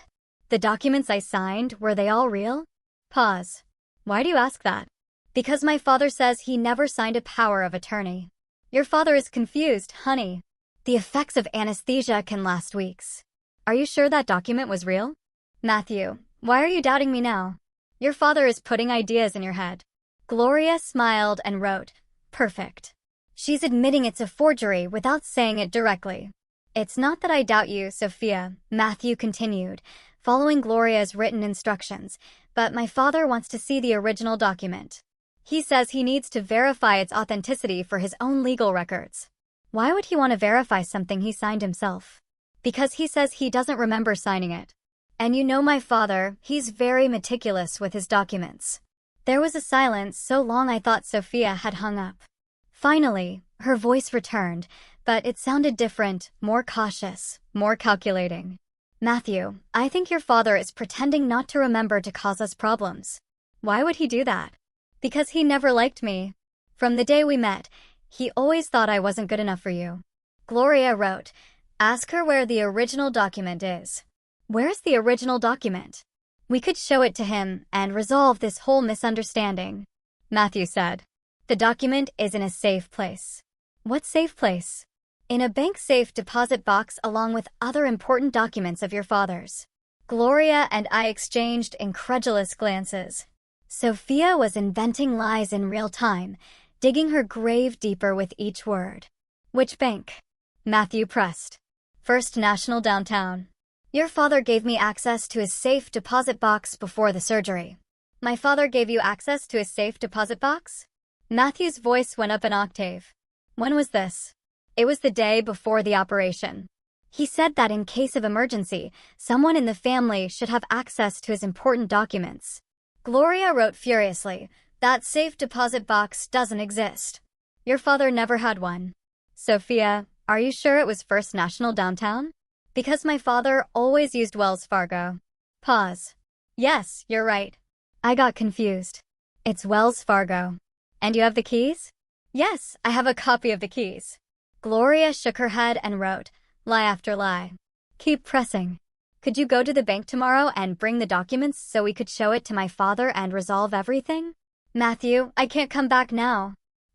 The documents I signed, were they all real? Pause. Why do you ask that? Because my father says he never signed a power of attorney. Your father is confused, honey. The effects of anesthesia can last weeks. Are you sure that document was real? Matthew, why are you doubting me now? Your father is putting ideas in your head. Gloria smiled and wrote, perfect. She's admitting it's a forgery without saying it directly. It's not that I doubt you, Sophia, Matthew continued, following Gloria's written instructions, but my father wants to see the original document. He says he needs to verify its authenticity for his own legal records. Why would he want to verify something he signed himself? Because he says he doesn't remember signing it. And you know my father, he's very meticulous with his documents. There was a silence so long I thought Sophia had hung up. Finally, her voice returned, but it sounded different, more cautious, more calculating. Matthew, I think your father is pretending not to remember to cause us problems. Why would he do that? Because he never liked me. From the day we met, he always thought I wasn't good enough for you. Gloria wrote, ask her where the original document is. Where's the original document? We could show it to him and resolve this whole misunderstanding. Matthew said, the document is in a safe place. What safe place? In a bank safe deposit box along with other important documents of your father's. Gloria and I exchanged incredulous glances. Sophia was inventing lies in real time, digging her grave deeper with each word. Which bank? Matthew pressed. First National downtown. Your father gave me access to his safe deposit box before the surgery. My father gave you access to his safe deposit box? Matthew's voice went up an octave. When was this? It was the day before the operation. He said that in case of emergency, someone in the family should have access to his important documents. Gloria wrote furiously, that safe deposit box doesn't exist. Your father never had one. Sophia, are you sure it was First National downtown? Because my father always used Wells Fargo. Pause. Yes, you're right. I got confused. It's Wells Fargo. And you have the keys? Yes, I have a copy of the keys. Gloria shook her head and wrote, lie after lie. Keep pressing. Could you go to the bank tomorrow and bring the documents so we could show it to my father and resolve everything? Matthew, I can't come back now.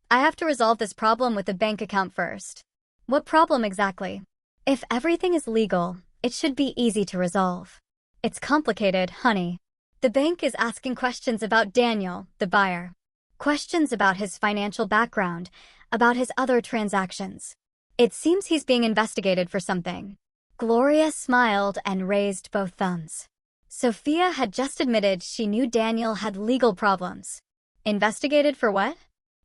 I have to resolve this problem with the bank account first. What problem exactly? If everything is legal, it should be easy to resolve. It's complicated, honey. The bank is asking questions about Daniel, the buyer. Questions about his financial background, about his other transactions. It seems he's being investigated for something. Gloria smiled and raised both thumbs. Sophia had just admitted she knew Daniel had legal problems. Investigated for what?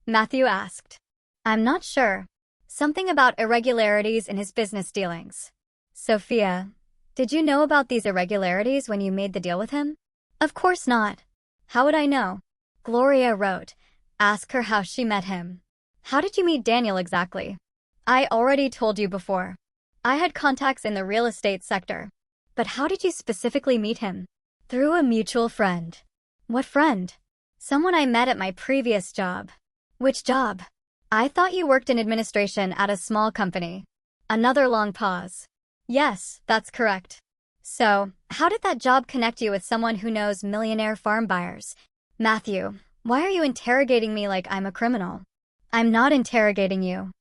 Matthew asked. I'm not sure. Something about irregularities in his business dealings. Sophia, did you know about these irregularities when you made the deal with him? Of course not. How would I know? Gloria wrote, ask her how she met him. How did you meet Daniel exactly? I already told you before. I had contacts in the real estate sector. But how did you specifically meet him? Through a mutual friend. What friend? Someone I met at my previous job. Which job? I thought you worked in administration at a small company. Another long pause. Yes, that's correct. So, how did that job connect you with someone who knows millionaire farm buyers? Matthew, why are you interrogating me like I'm a criminal? I'm not interrogating you.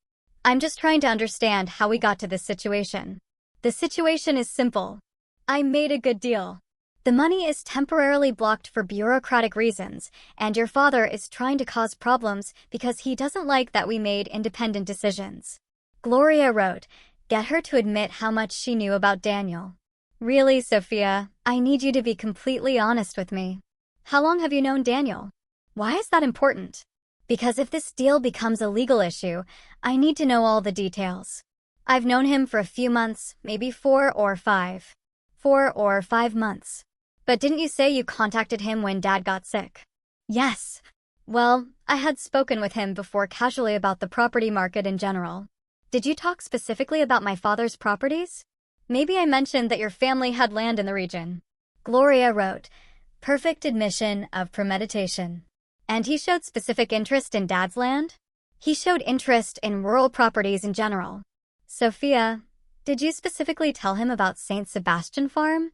I'm just trying to understand how we got to this situation. The situation is simple. I made a good deal. The money is temporarily blocked for bureaucratic reasons, and your father is trying to cause problems because he doesn't like that we made independent decisions. Gloria wrote, get her to admit how much she knew about Daniel. Really, Sophia, I need you to be completely honest with me. How long have you known Daniel? Why is that important? Because if this deal becomes a legal issue, I need to know all the details. I've known him for a few months, maybe 4 or 5. 4 or 5 months. But didn't you say you contacted him when Dad got sick? Yes. Well, I had spoken with him before casually about the property market in general. Did you talk specifically about my father's properties? Maybe I mentioned that your family had land in the region. Gloria wrote, perfect admission of premeditation. And he showed specific interest in Dad's land? He showed interest in rural properties in general. Sophia, did you specifically tell him about St. Sebastian Farm?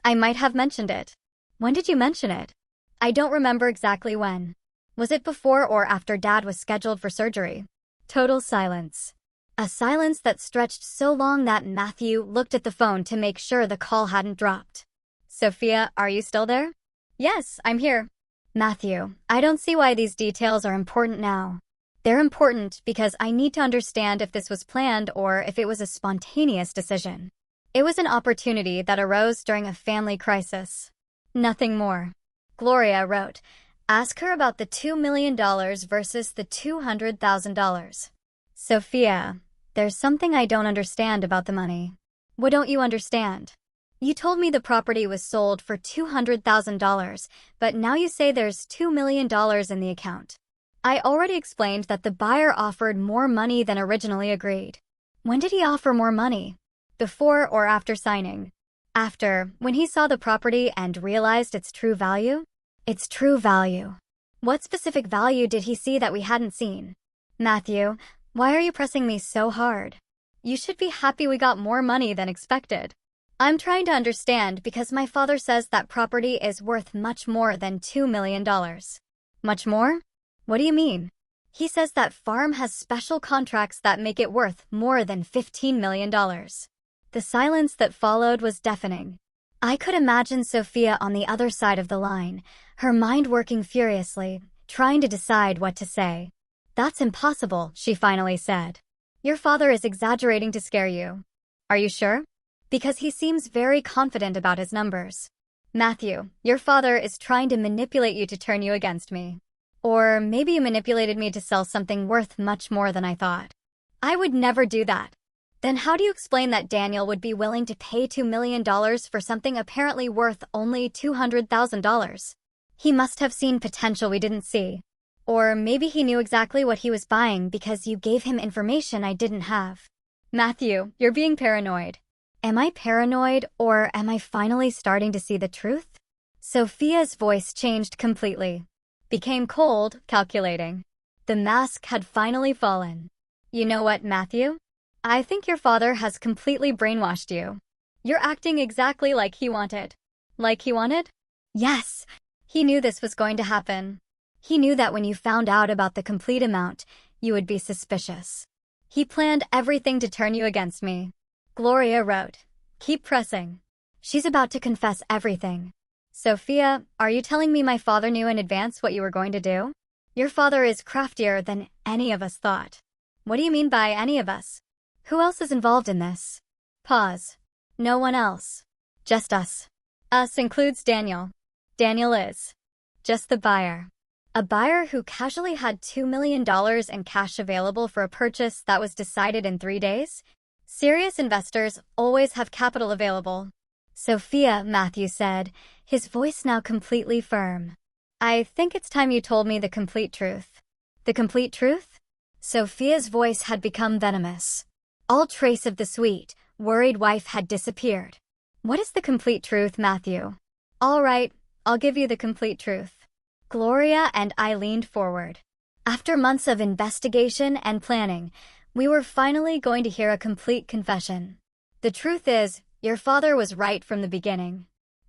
I might have mentioned it. When did you mention it? I don't remember exactly when. Was it before or after Dad was scheduled for surgery? Total silence. A silence that stretched so long that Matthew looked at the phone to make sure the call hadn't dropped. Sophia, are you still there? Yes, I'm here. Matthew, I don't see why these details are important now. They're important because I need to understand if this was planned or if it was a spontaneous decision. It was an opportunity that arose during a family crisis. Nothing more. Gloria wrote, ask her about the $2 million versus the $200,000. Sophia, there's something I don't understand about the money. What don't you understand? You told me the property was sold for $200,000, but now you say there's $2 million in the account. I already explained that the buyer offered more money than originally agreed. When did he offer more money? Before or after signing? After, when he saw the property and realized its true value? Its true value. What specific value did he see that we hadn't seen? Matthew, why are you pressing me so hard? You should be happy we got more money than expected. I'm trying to understand because my father says that property is worth much more than $2 million. Much more? What do you mean? He says that farm has special contracts that make it worth more than $15 million. The silence that followed was deafening. I could imagine Sophia on the other side of the line, her mind working furiously, trying to decide what to say. That's impossible, she finally said. Your father is exaggerating to scare you. Are you sure? Because he seems very confident about his numbers. Matthew, your father is trying to manipulate you to turn you against me. Or maybe you manipulated me to sell something worth much more than I thought. I would never do that. Then how do you explain that Daniel would be willing to pay $2 million for something apparently worth only $200,000? He must have seen potential we didn't see. Or maybe he knew exactly what he was buying because you gave him information I didn't have. Matthew, you're being paranoid. Am I paranoid, or am I finally starting to see the truth? Sophia's voice changed completely. Became cold, calculating. The mask had finally fallen. You know what, Matthew? I think your father has completely brainwashed you. You're acting exactly like he wanted. Like he wanted? Yes. He knew this was going to happen. He knew that when you found out about the complete amount, you would be suspicious. He planned everything to turn you against me. Gloria wrote, "Keep pressing." She's about to confess everything. Sophia, are you telling me my father knew in advance what you were going to do? Your father is craftier than any of us thought. What do you mean by any of us? Who else is involved in this? Pause. No one else. Just us. Us includes Daniel. Daniel is just the buyer. A buyer who casually had $2 million in cash available for a purchase that was decided in 3 days? Serious investors always have capital available. Sophia, Matthew said, his voice now completely firm. I think it's time you told me the complete truth. The complete truth? Sophia's voice had become venomous. All trace of the sweet, worried wife had disappeared. What is the complete truth, Matthew? All right, I'll give you the complete truth. Gloria and I leaned forward. After months of investigation and planning, we were finally going to hear a complete confession. The truth is, your father was right from the beginning.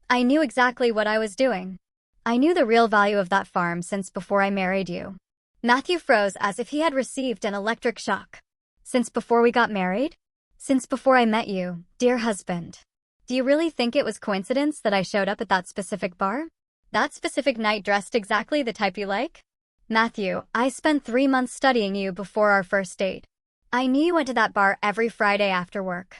I knew exactly what I was doing. I knew the real value of that farm since before I married you. Matthew froze as if he had received an electric shock. Since before we got married? Since before I met you, dear husband. Do you really think it was coincidence that I showed up at that specific bar? That specific night dressed exactly the type you like? Matthew, I spent 3 months studying you before our first date. I knew you went to that bar every Friday after work.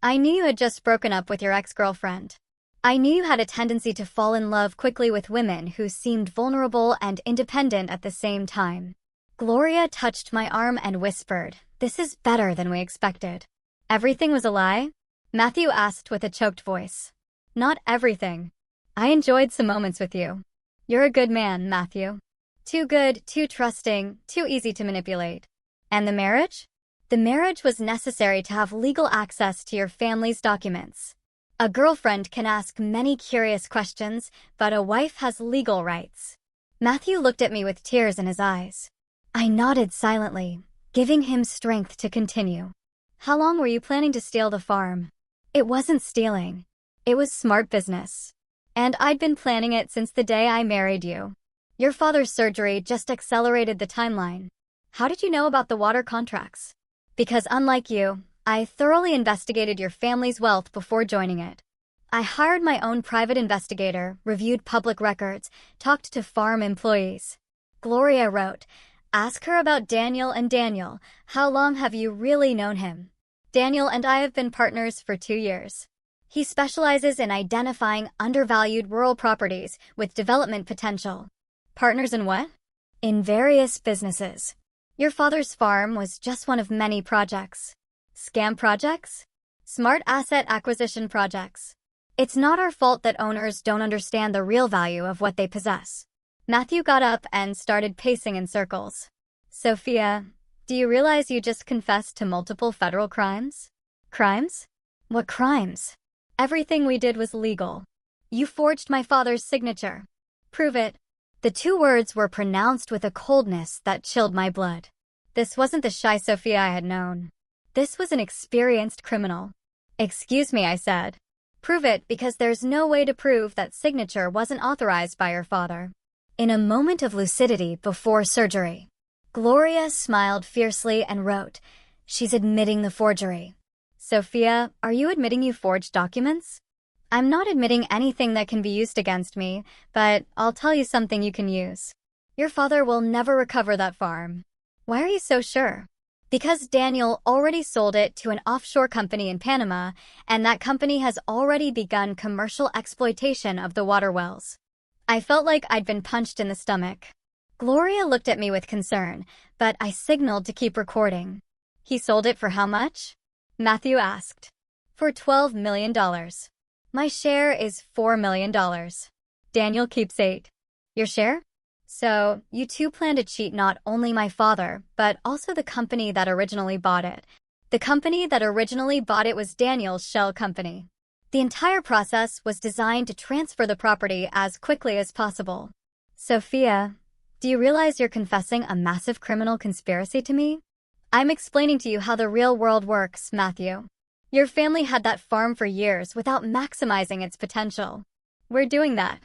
I knew you had just broken up with your ex-girlfriend. I knew you had a tendency to fall in love quickly with women who seemed vulnerable and independent at the same time. Gloria touched my arm and whispered, "This is better than we expected." Everything was a lie? Matthew asked with a choked voice. Not everything. I enjoyed some moments with you. You're a good man, Matthew. Too good, too trusting, too easy to manipulate. And the marriage? The marriage was necessary to have legal access to your family's documents. A girlfriend can ask many curious questions, but a wife has legal rights. Matthew looked at me with tears in his eyes. I nodded silently, giving him strength to continue. How long were you planning to steal the farm? It wasn't stealing. It was smart business. And I'd been planning it since the day I married you. Your father's surgery just accelerated the timeline. How did you know about the water contracts? Because unlike you, I thoroughly investigated your family's wealth before joining it. I hired my own private investigator, reviewed public records, talked to farm employees. Gloria wrote, "Ask her about Daniel and Daniel. How long have you really known him? Daniel and I have been partners for 2 years. He specializes in identifying undervalued rural properties with development potential." Partners in what? In various businesses. Your father's farm was just one of many projects. Scam projects? Smart asset acquisition projects. It's not our fault that owners don't understand the real value of what they possess. Matthew got up and started pacing in circles. Sophia, do you realize you just confessed to multiple federal crimes? Crimes? What crimes? Everything we did was legal. You forged my father's signature. Prove it. The two words were pronounced with a coldness that chilled my blood. This wasn't the shy Sophia I had known. This was an experienced criminal. Excuse me, I said. Prove it, because there's no way to prove that signature wasn't authorized by your father. In a moment of lucidity before surgery, Gloria smiled fiercely and wrote, "She's admitting the forgery." Sophia, are you admitting you forged documents? I'm not admitting anything that can be used against me, but I'll tell you something you can use. Your father will never recover that farm. Why are you so sure? Because Daniel already sold it to an offshore company in Panama, and that company has already begun commercial exploitation of the water wells. I felt like I'd been punched in the stomach. Gloria looked at me with concern, but I signaled to keep recording. He sold it for how much? Matthew asked. For $12 million. My share is $4 million. Daniel keeps 8. Your share? So, you two plan to cheat not only my father, but also the company that originally bought it. The company that originally bought it was Daniel's shell company. The entire process was designed to transfer the property as quickly as possible. Sophia, do you realize you're confessing a massive criminal conspiracy to me? I'm explaining to you how the real world works, Matthew. Your family had that farm for years without maximizing its potential. We're doing that.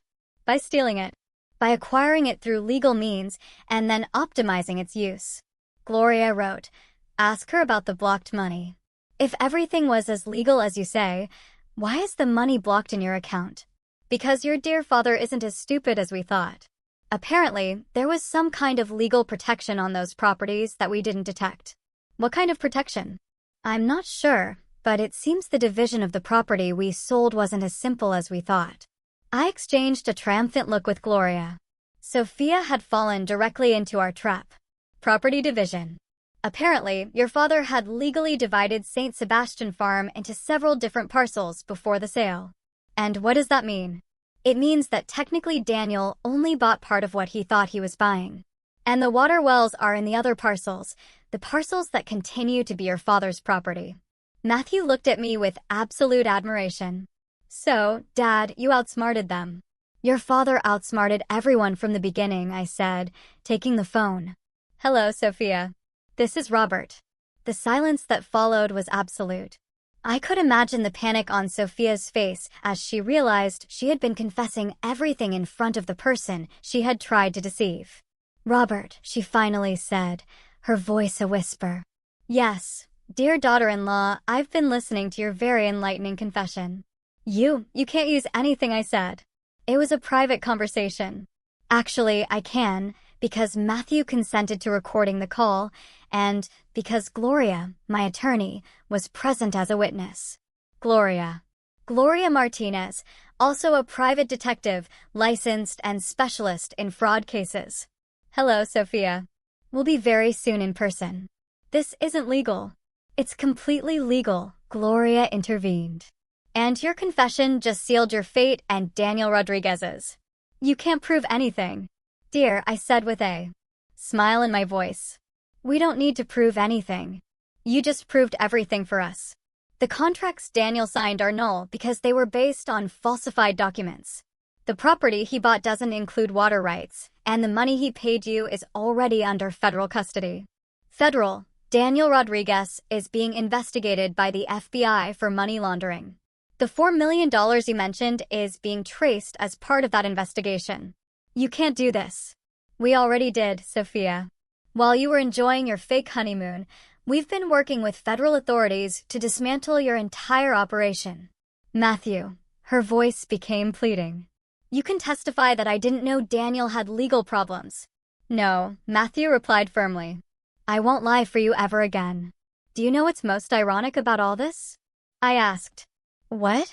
By stealing it. By acquiring it through legal means and then optimizing its use. Gloria wrote, ask her about the blocked money. If everything was as legal as you say, why is the money blocked in your account? Because your dear father isn't as stupid as we thought. Apparently, there was some kind of legal protection on those properties that we didn't detect. What kind of protection? I'm not sure, but it seems the division of the property we sold wasn't as simple as we thought. I exchanged a triumphant look with Gloria. Sophia had fallen directly into our trap. Property division. Apparently, your father had legally divided St. Sebastian Farm into several different parcels before the sale. And what does that mean? It means that technically Daniel only bought part of what he thought he was buying. And the water wells are in the other parcels, the parcels that continue to be your father's property. Matthew looked at me with absolute admiration. So, Dad, you outsmarted them. Your father outsmarted everyone from the beginning, I said, taking the phone. Hello, Sophia. This is Robert. The silence that followed was absolute. I could imagine the panic on Sophia's face as she realized she had been confessing everything in front of the person she had tried to deceive. Robert, she finally said, her voice a whisper. Yes, dear daughter-in-law, I've been listening to your very enlightening confession. You can't use anything I said. It was a private conversation. Actually, I can, because Matthew consented to recording the call, and because Gloria, my attorney, was present as a witness. Gloria Martinez, also a private detective, licensed and specialist in fraud cases. Hello, Sophia. We'll be very soon in person. This isn't legal. It's completely legal, Gloria intervened. And your confession just sealed your fate and Daniel Rodriguez's. You can't prove anything. Dear, I said with a smile in my voice. We don't need to prove anything. You just proved everything for us. The contracts Daniel signed are null because they were based on falsified documents. The property he bought doesn't include water rights, and the money he paid you is already under federal custody. Federal, Daniel Rodriguez is being investigated by the FBI for money laundering. The $4 million you mentioned is being traced as part of that investigation. You can't do this. We already did, Sophia. While you were enjoying your fake honeymoon, we've been working with federal authorities to dismantle your entire operation. Matthew, her voice became pleading. You can testify that I didn't know Daniel had legal problems. No, Matthew replied firmly. I won't lie for you ever again. Do you know what's most ironic about all this? I asked. What?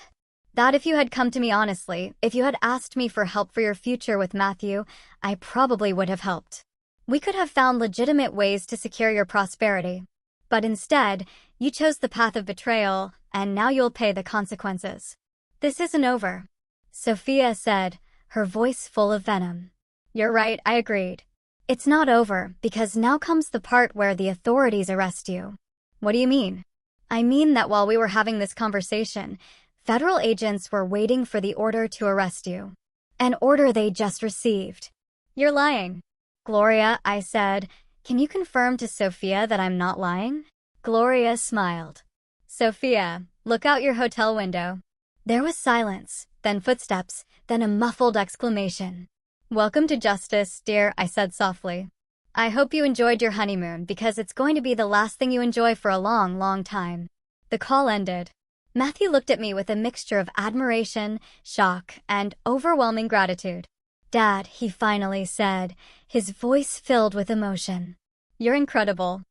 That if you had come to me honestly, if you had asked me for help for your future with Matthew, I probably would have helped. We could have found legitimate ways to secure your prosperity. But instead, you chose the path of betrayal, and now you'll pay the consequences. This isn't over, Sophia said, her voice full of venom. You're right, I agreed. It's not over, because now comes the part where the authorities arrest you. What do you mean? I mean that while we were having this conversation, federal agents were waiting for the order to arrest you. An order they just received. You're lying. Gloria, I said, can you confirm to Sophia that I'm not lying? Gloria smiled. Sophia, look out your hotel window. There was silence, then footsteps, then a muffled exclamation. Welcome to justice, dear, I said softly. I hope you enjoyed your honeymoon because it's going to be the last thing you enjoy for a long, long time. The call ended. Matthew looked at me with a mixture of admiration, shock, and overwhelming gratitude. Dad, he finally said, his voice filled with emotion. You're incredible.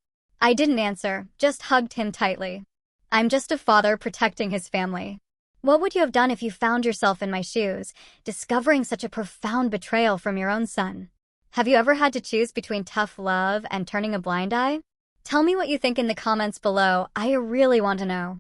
I didn't answer, just hugged him tightly. I'm just a father protecting his family. What would you have done if you found yourself in my shoes, discovering such a profound betrayal from your own son? Have you ever had to choose between tough love and turning a blind eye? Tell me what you think in the comments below. I really want to know.